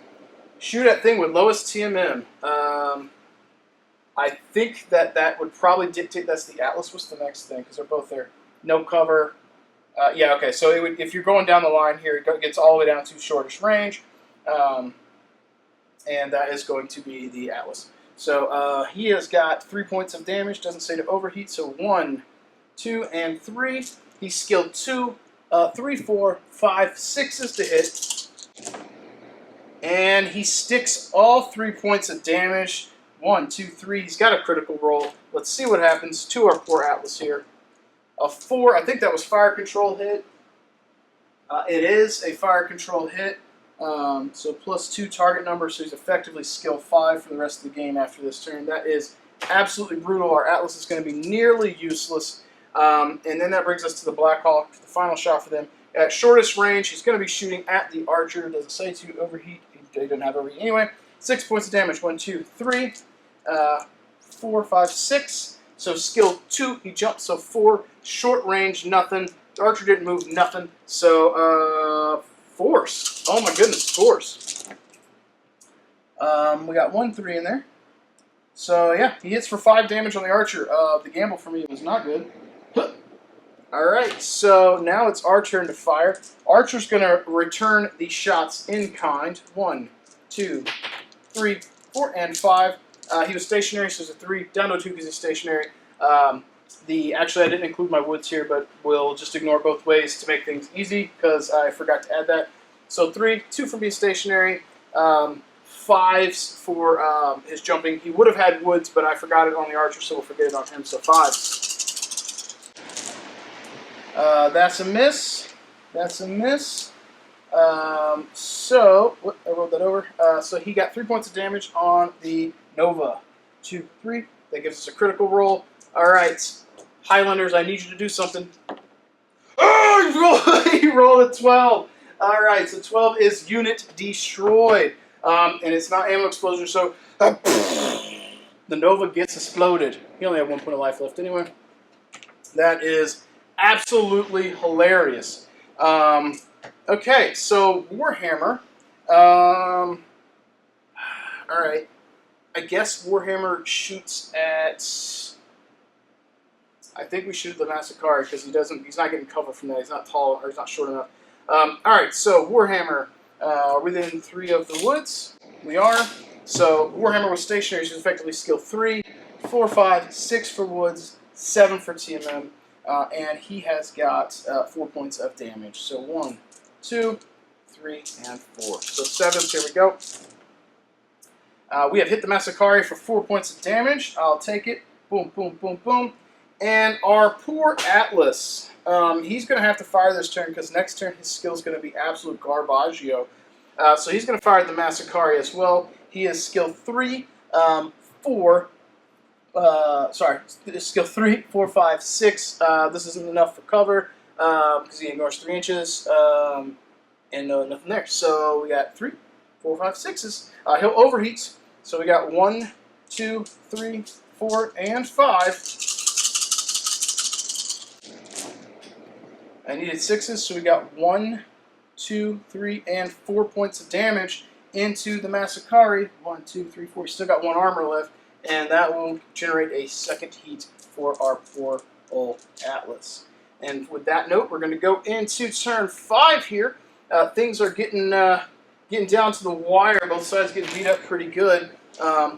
Shoot at thing with lowest TMM. I think that would probably dictate that's the Atlas. What's the next thing? Because they're both there. No cover. Yeah, okay. So it would, if you're going down the line here, it gets all the way down to shortest range. And that is going to be the Atlas. So he has got 3 points of damage. Doesn't say to overheat. So 1, 2, and 3. He's skilled 2. 3, 4, 5, 6s to hit. And he sticks all 3 points of damage. 1, 2, 3. He's got a critical roll. Let's see what happens to our poor Atlas here. A 4. I think that was fire control hit. It is a fire control hit. So +2 target number. So he's effectively skill 5 for the rest of the game after this turn. That is absolutely brutal. Our Atlas is going to be nearly useless. And then that brings us to the Black Hawk, the final shot for them. At shortest range, he's going to be shooting at the Archer. Doesn't say to overheat. He doesn't have overheat anyway. 6 points of damage. 1, 2, 3, 4, 5, 6. So skill 2, he jumps. So 4. Short range, nothing. The Archer didn't move, nothing. So force. Oh my goodness, force. We got 1, 3 in there. So yeah, he hits for 5 damage on the Archer. The gamble for me was not good. Alright, so now it's our turn to fire. Archer's going to return the shots in kind. 1, 2, 3, 4, and 5. He was stationary, so it's a 3. Down to a 2 because he's stationary. Actually, I didn't include my woods here, but we'll just ignore both ways to make things easy because I forgot to add that. So 3, 2 for being stationary. 5s for his jumping. He would have had woods, but I forgot it on the Archer, so we'll forget it on him. So 5. That's a miss. That's a miss. So, I rolled that over. So he got 3 points of damage on the Nova. 2, 3. That gives us a critical roll. Alright. Highlanders, I need you to do something. he rolled a 12. All right, so 12 is unit destroyed. And it's not ammo explosion, so the Nova gets exploded. He only had 1 point of life left anyway. That is absolutely hilarious. Okay, so Warhammer. All right. I guess Warhammer shoots at. I think we shoot at the Massacre because he's not getting cover from that. He's not tall or he's not short enough. All right, so Warhammer. Within 3 of the woods, we are. So Warhammer was stationary. She's effectively skill 3, 4, 5, 6 for woods, 7 for TMM, and he has got 4 points of damage. So 1, 2, 3, and 4. So 7. Here we go. We have hit the Massacre for 4 points of damage. I'll take it. Boom, boom, boom, boom. And our poor Atlas. He's going to have to fire this turn because next turn his skill is going to be absolute garbaggio. So he's going to fire the Massacre as well. He is skill 3, 4. Skill 3, 4, 5, 6. This isn't enough for cover because he ignores 3 inches and nothing there. So we got 3, 4, 5, 6s. He'll overheat. So we got 1, 2, 3, 4, and 5. I needed 6s, so we got 1, 2, 3, and 4 points of damage into the Massacre. 1, 2, 3, 4. We still got 1 armor left, and that will generate a second heat for our poor old Atlas. And with that note, we're going to go into turn 5 here. Things are getting down to the wire. Both sides getting beat up pretty good.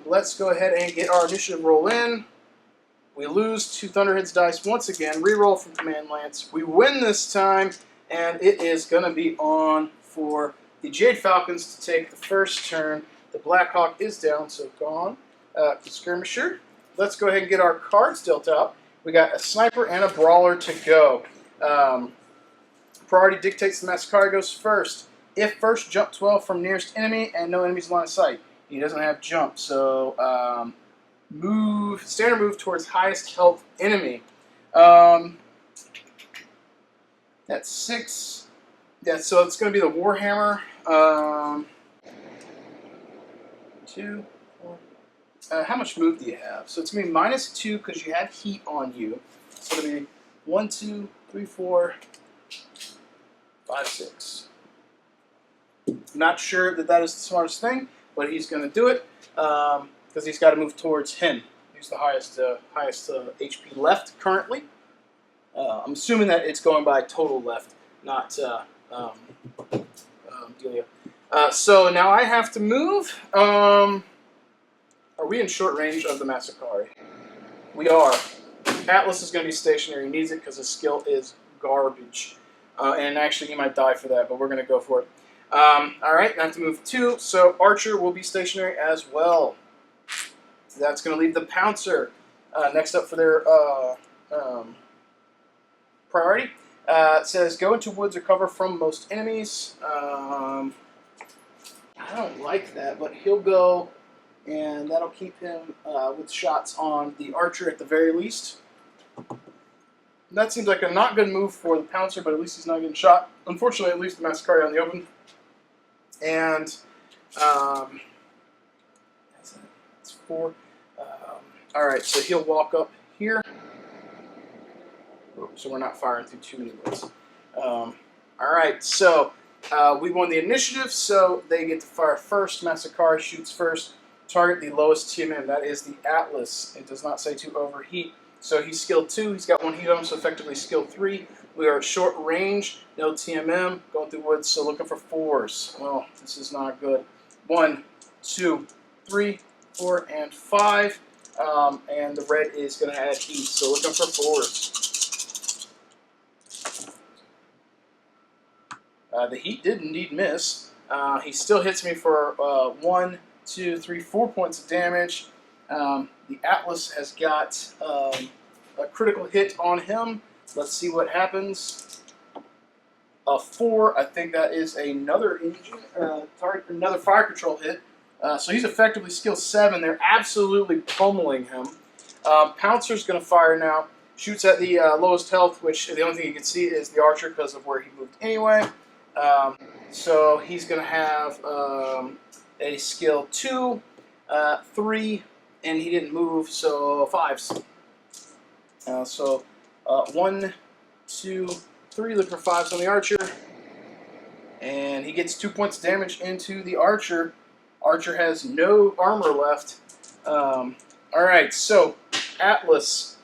Let's go ahead and get our initiative roll in. We lose 2 Thunderheads dice once again. Reroll from Command Lance. We win this time, and it is going to be on for the Jade Falcons to take the first turn. The Black Hawk is down, so gone. The Skirmisher. Let's go ahead and get our cards dealt out. We got a Sniper and a Brawler to go. Priority dictates the Massacre goes first. If first, jump 12 from nearest enemy and no enemies line of sight. He doesn't have jump, so standard move towards highest health enemy. That's 6. Yeah, so it's going to be the Warhammer. 2, 4. How much move do you have? So it's going to be -2 because you have heat on you. So it'll be 1, 2, 3, 4, 5, 6. Not sure that is the smartest thing, but he's going to do it. Because he's got to move towards him. He's the highest HP left currently. I'm assuming that it's going by total left, not Delia. So now I have to move. Are we in short range of the Massacre? We are. Atlas is going to be stationary. He needs it because his skill is garbage. And actually, he might die for that, but we're going to go for it. All right, I have to move 2. So Archer will be stationary as well. That's going to leave the Pouncer next up for their priority. It says, go into woods or cover from most enemies. I don't like that, but he'll go, and that'll keep him with shots on the Archer at the very least. That seems like a not good move for the Pouncer, but at least he's not getting shot. Unfortunately, at least the Massacre on the open. And it's 4. Alright, so he'll walk up here. So we're not firing through too many bullets. Alright, so we won the initiative, so they get to fire first. Massacre shoots first. Target the lowest TMM. That is the Atlas. It does not say to overheat. So he's skill 2. He's got 1 heat on him, so effectively skill 3. We are at short range. No TMM. Going through woods, so looking for 4s. Oh, this is not good. 1, 2, 3, 4, and 5. And the red is going to add heat, so looking for 4s. The heat did indeed miss. He still hits me for 1, 2, 3, 4 points of damage. The Atlas has got a critical hit on him. Let's see what happens. A 4, I think that is another another fire control hit. So he's effectively skill 7. They're absolutely pummeling him. Pouncer's going to fire now. shoots at the lowest health, which the only thing you can see is the archer because of where he moved anyway. So he's going to have a skill 2, 3, and he didn't move, so 5s. So 1, 2, 3, look for 5s on the archer. And he gets 2 points of damage into the archer. Archer has no armor left. Alright, so Atlas,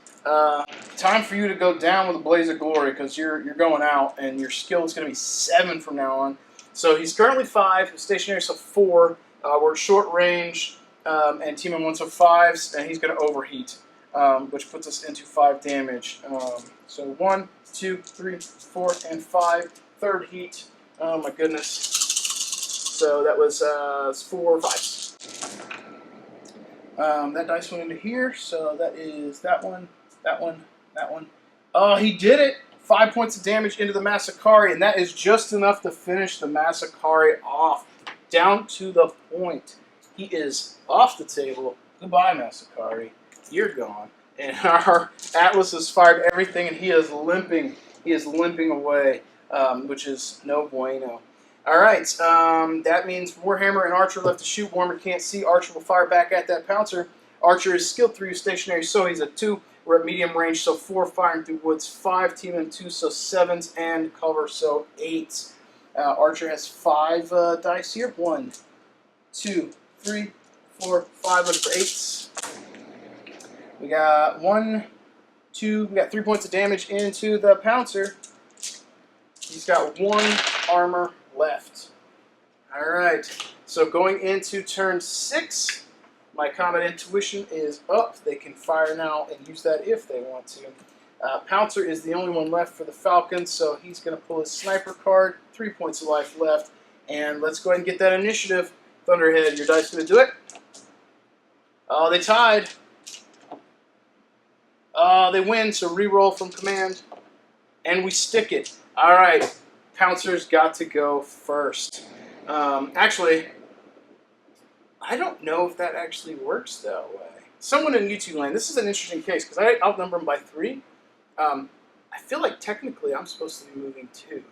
time for you to go down with a blaze of glory because you're going out and your skill is going to be 7 from now on. So he's currently 5, he's stationary, so 4. We're short range, and team in 1, so 5s, and he's going to overheat, which puts us into 5 damage. So 1, 2, 3, 4, and 5. Third heat. Oh my goodness. So that was 4 5s. That dice went into here, so that is that one, that one, that one. Oh, he did it! 5 points of damage into the Masakari, and that is just enough to finish the Masakari off. Down to the point. He is off the table. Goodbye, Masakari. You're gone. And our Atlas has fired everything, and he is limping. He is limping away, which is no bueno. All right, that means Warhammer and Archer left to shoot. Warhammer can't see. Archer will fire back at that Pouncer. Archer is skill 3, stationary, so he's a 2. We're at medium range, so 4 firing through woods, 5 team and 2, so 7s, and cover, so 8s. Archer has 5 dice here. 1, 2, 3, 4, 5. Look for 8s. We got 1, 2. We got 3 points of damage into the Pouncer. He's got 1 armor left. All right. So going into turn 6. My combat intuition is up. They can fire now and use that if they want to. Pouncer is the only one left for the Falcon, so he's going to pull his sniper card. 3 points of life left. And let's go ahead and get that initiative. Thunderhead, your dice going to do it? Oh, they tied. They win, so re-roll from command. And we stick it. All right. Pouncer's got to go first. Actually, I don't know if that actually works that way. Someone in YouTube land, this is an interesting case because I outnumber him by 3. I feel like technically I'm supposed to be moving 2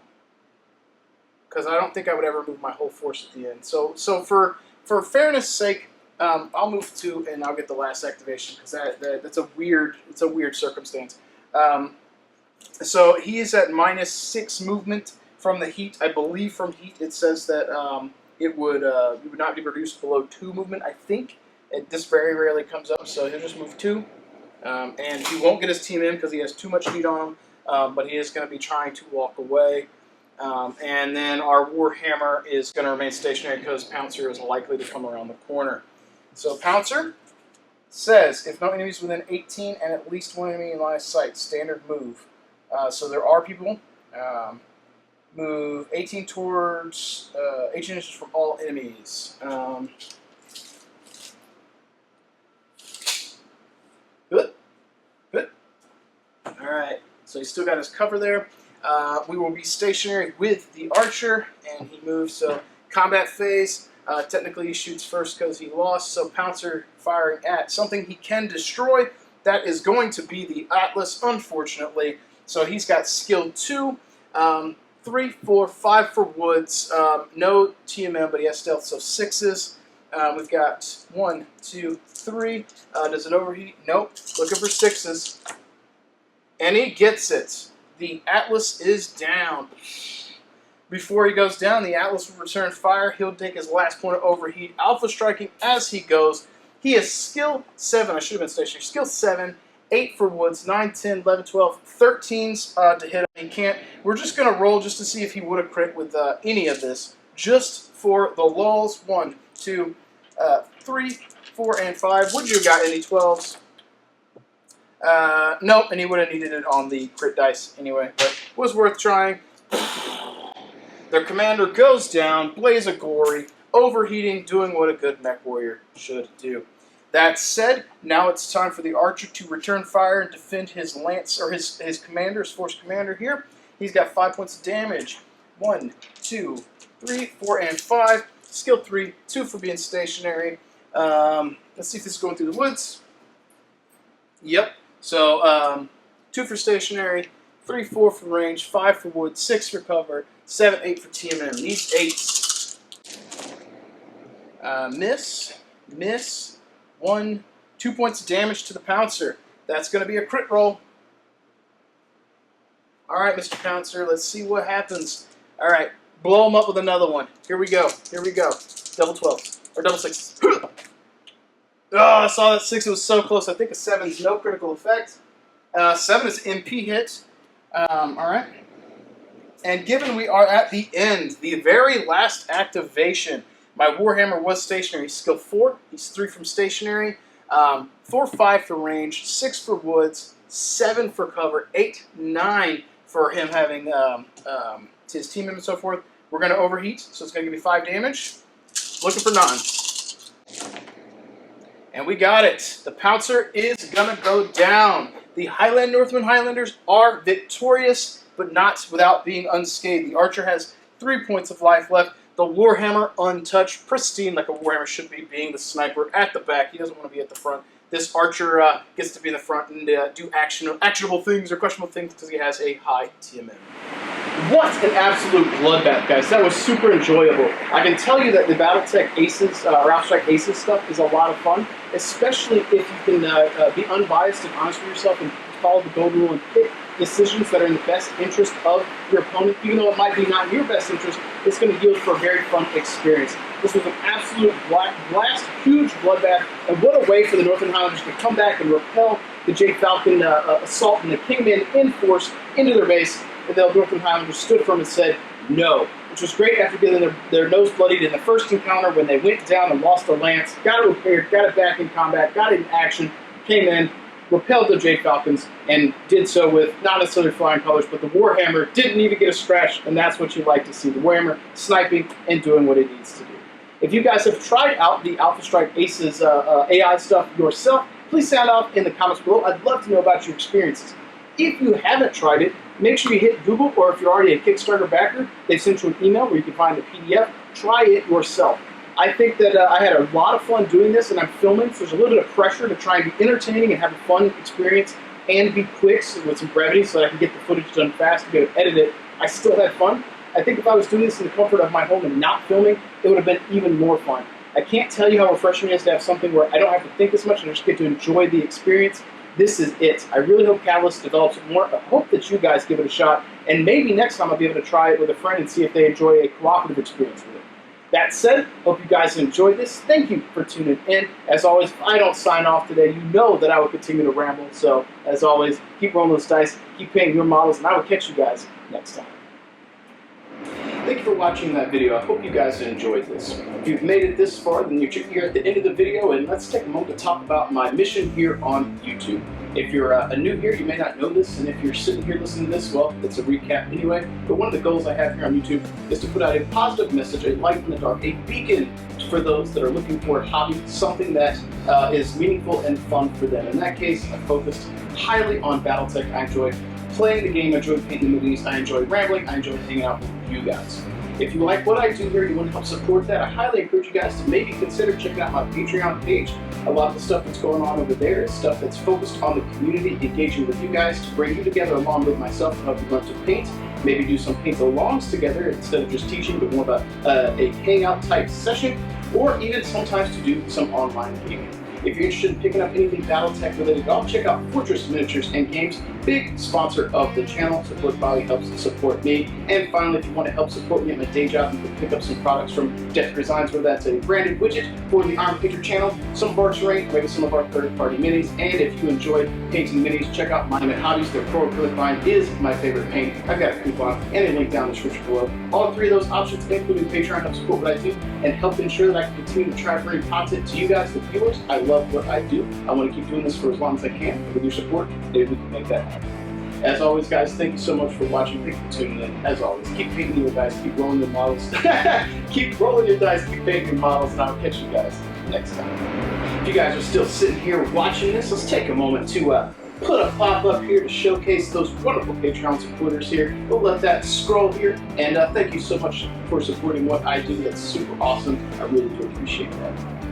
because I don't think I would ever move my whole force at the end. So for fairness' sake, I'll move 2 and I'll get the last activation because that's a weird circumstance. So he is at -6 movement from the heat. I believe from heat it says that it would not be reduced below 2 movement. I think this very rarely comes up, so he'll just move 2, and he won't get his team in because he has too much heat on him. But he is going to be trying to walk away, and then our Warhammer is going to remain stationary because Pouncer is likely to come around the corner. So Pouncer says, if no enemies within 18 and at least 1 enemy in line of sight, standard move. So there are people. Move 18 towards 18 inches from all enemies. Good. All right. So he's still got his cover there. We will be stationary with the archer, and he moves. So combat phase. Technically, he shoots first because he lost. So Pouncer firing at something he can destroy. That is going to be the Atlas, unfortunately. So he's got skill 2. 3, 4, 5 for woods. No TMM, but he has stealth, so 6s. We've got 1, 2, 3. Does it overheat? Nope. Looking for 6s. And he gets it. The Atlas is down. Before he goes down, the Atlas will return fire. He'll take his last point of overheat. Alpha striking as he goes. He is skill 7. I should have been stationary. Skill 7. 8 for woods, 9, 10, 11, 12, 13s to hit him. He can't. We're just going to roll just to see if he would have crit with any of this. Just for the lulz. 1, 2, 3, 4, and 5. Would you have got any 12s? Nope, and he would have needed it on the crit dice anyway, but it was worth trying. Their commander goes down, blaze of glory, overheating, doing what a good mech warrior should do. That said, now it's time for the archer to return fire and defend his lance, or his commander, his force commander here. He's got 5 points of damage. 1, 2, 3, 4, and 5. Skill 3, 2 for being stationary. Let's see if this is going through the woods. Yep. So 2 for stationary, 3, 4 for range, 5 for wood, 6 for cover, 7, 8 for TMM. These 8s miss, 1, 2 points of damage to the Pouncer. That's going to be a crit roll. All right, Mr. Pouncer, let's see what happens. All right, blow him up with another one. Here we go. Double 12s, or double 6s. Oh, I saw that 6. It was so close. I think a 7 is no critical effect. 7 is MP hit. All right. And given we are at the end, the very last activation, my Warhammer was stationary. Skill 4. He's 3 from stationary. 4, 5 for range. 6 for woods. 7 for cover. 8, 9 for him having his team and so forth. We're going to overheat, so it's going to give me 5 damage. Looking for 9. And we got it. The Pouncer is going to go down. The Northwind Highlanders are victorious, but not without being unscathed. The Archer has 3 points of life left. The Warhammer untouched, pristine like a Warhammer should be, being the sniper at the back. He doesn't want to be at the front. This Archer gets to be in the front and do actionable things or questionable things because he has a high TMM. What an absolute bloodbath, guys. That was super enjoyable. I can tell you that the Battletech Aces, or Outstrike Aces stuff is a lot of fun, especially if you can be unbiased and honest with yourself and follow the golden rule and pick decisions that are in the best interest of your opponent. Even though it might be not in your best interest, it's going to yield for a very fun experience. This was an absolute blast, huge bloodbath, and what a way for the Northwind Highlanders to come back and repel the Jade Falcon assault and the Kingman in force into their base. And the Northwind Highlanders stood firm and said no, which was great after getting their nose bloodied in the first encounter when they went down and lost their lance, got it repaired, got it back in combat, got it in action, came in, repelled the Jade Falcons, and did so with not necessarily flying colors, but the Warhammer didn't even get a scratch, and that's what you like to see, the Warhammer sniping and doing what it needs to do. If you guys have tried out the Alpha Strike Aces AI stuff yourself, please sound off in the comments below. I'd love to know about your experiences. If you haven't tried it, make sure you hit Google, or if you're already a Kickstarter backer, they sent you an email where you can find the PDF. Try it yourself. I think that I had a lot of fun doing this, and I'm filming, so there's a little bit of pressure to try and be entertaining and have a fun experience and be quick with some brevity so that I can get the footage done fast and be able to edit it. I still had fun. I think if I was doing this in the comfort of my home and not filming, it would have been even more fun. I can't tell you how refreshing it is to have something where I don't have to think as much and I just get to enjoy the experience. This is it. I really hope Catalyst develops more. I hope that you guys give it a shot, and maybe next time I'll be able to try it with a friend and see if they enjoy a cooperative experience with it. That said, hope you guys enjoyed this. Thank you for tuning in. As always, if I don't sign off today, you know that I will continue to ramble. So, as always, keep rolling those dice, keep painting your models, and I will catch you guys next time. Thank you for watching that video. I hope you guys enjoyed this. If you've made it this far, then you're at the end of the video, and let's take a moment to talk about my mission here on YouTube. If you're new here, you may not know this, and if you're sitting here listening to this, well, it's a recap anyway. But one of the goals I have here on YouTube is to put out a positive message, a light in the dark, a beacon for those that are looking for a hobby, something that is meaningful and fun for them. In that case, I focused highly on Battletech. I enjoy playing the game, I enjoy painting the movies, I enjoy rambling, I enjoy hanging out with you guys. If you like what I do here, you want to help support that, I highly encourage you guys to maybe consider checking out my Patreon page. A lot of the stuff that's going on over there is stuff that's focused on the community, engaging with you guys to bring you together along with myself to help you learn to paint, maybe do some paint-alongs together instead of just teaching, but more of a hangout type session, or even sometimes to do some online gaming. If you're interested in picking up anything Battletech related, I'll check out Fortress Miniatures and Games, big sponsor of the channel. Support probably helps support me. And finally, if you want to help support me at my day job, you can pick up some products from Death Designs, whether that's a branded widget for the Iron Painter channel, some of our terrain, maybe some of our third-party minis. And if you enjoy painting minis, check out Monument Hobbies. Their Pro Acrylic line is my favorite paint. I've got a coupon and a link down in the description below. All three of those options, including Patreon, help support what I do and help ensure that I can continue to try to bring content to you guys, the viewers. I love what I do. I want to keep doing this for as long as I can. With your support, maybe we can make that happen. As always, guys, thank you so much for watching. Thank you for tuning in. As always, keep painting your dice, keep rolling your models. Keep rolling your dice, keep painting your models, and I'll catch you guys next time. If you guys are still sitting here watching this, let's take a moment to put a pop up here to showcase those wonderful Patreon supporters here. We'll let that scroll here, and thank you so much for supporting what I do. That's super awesome. I really do appreciate that.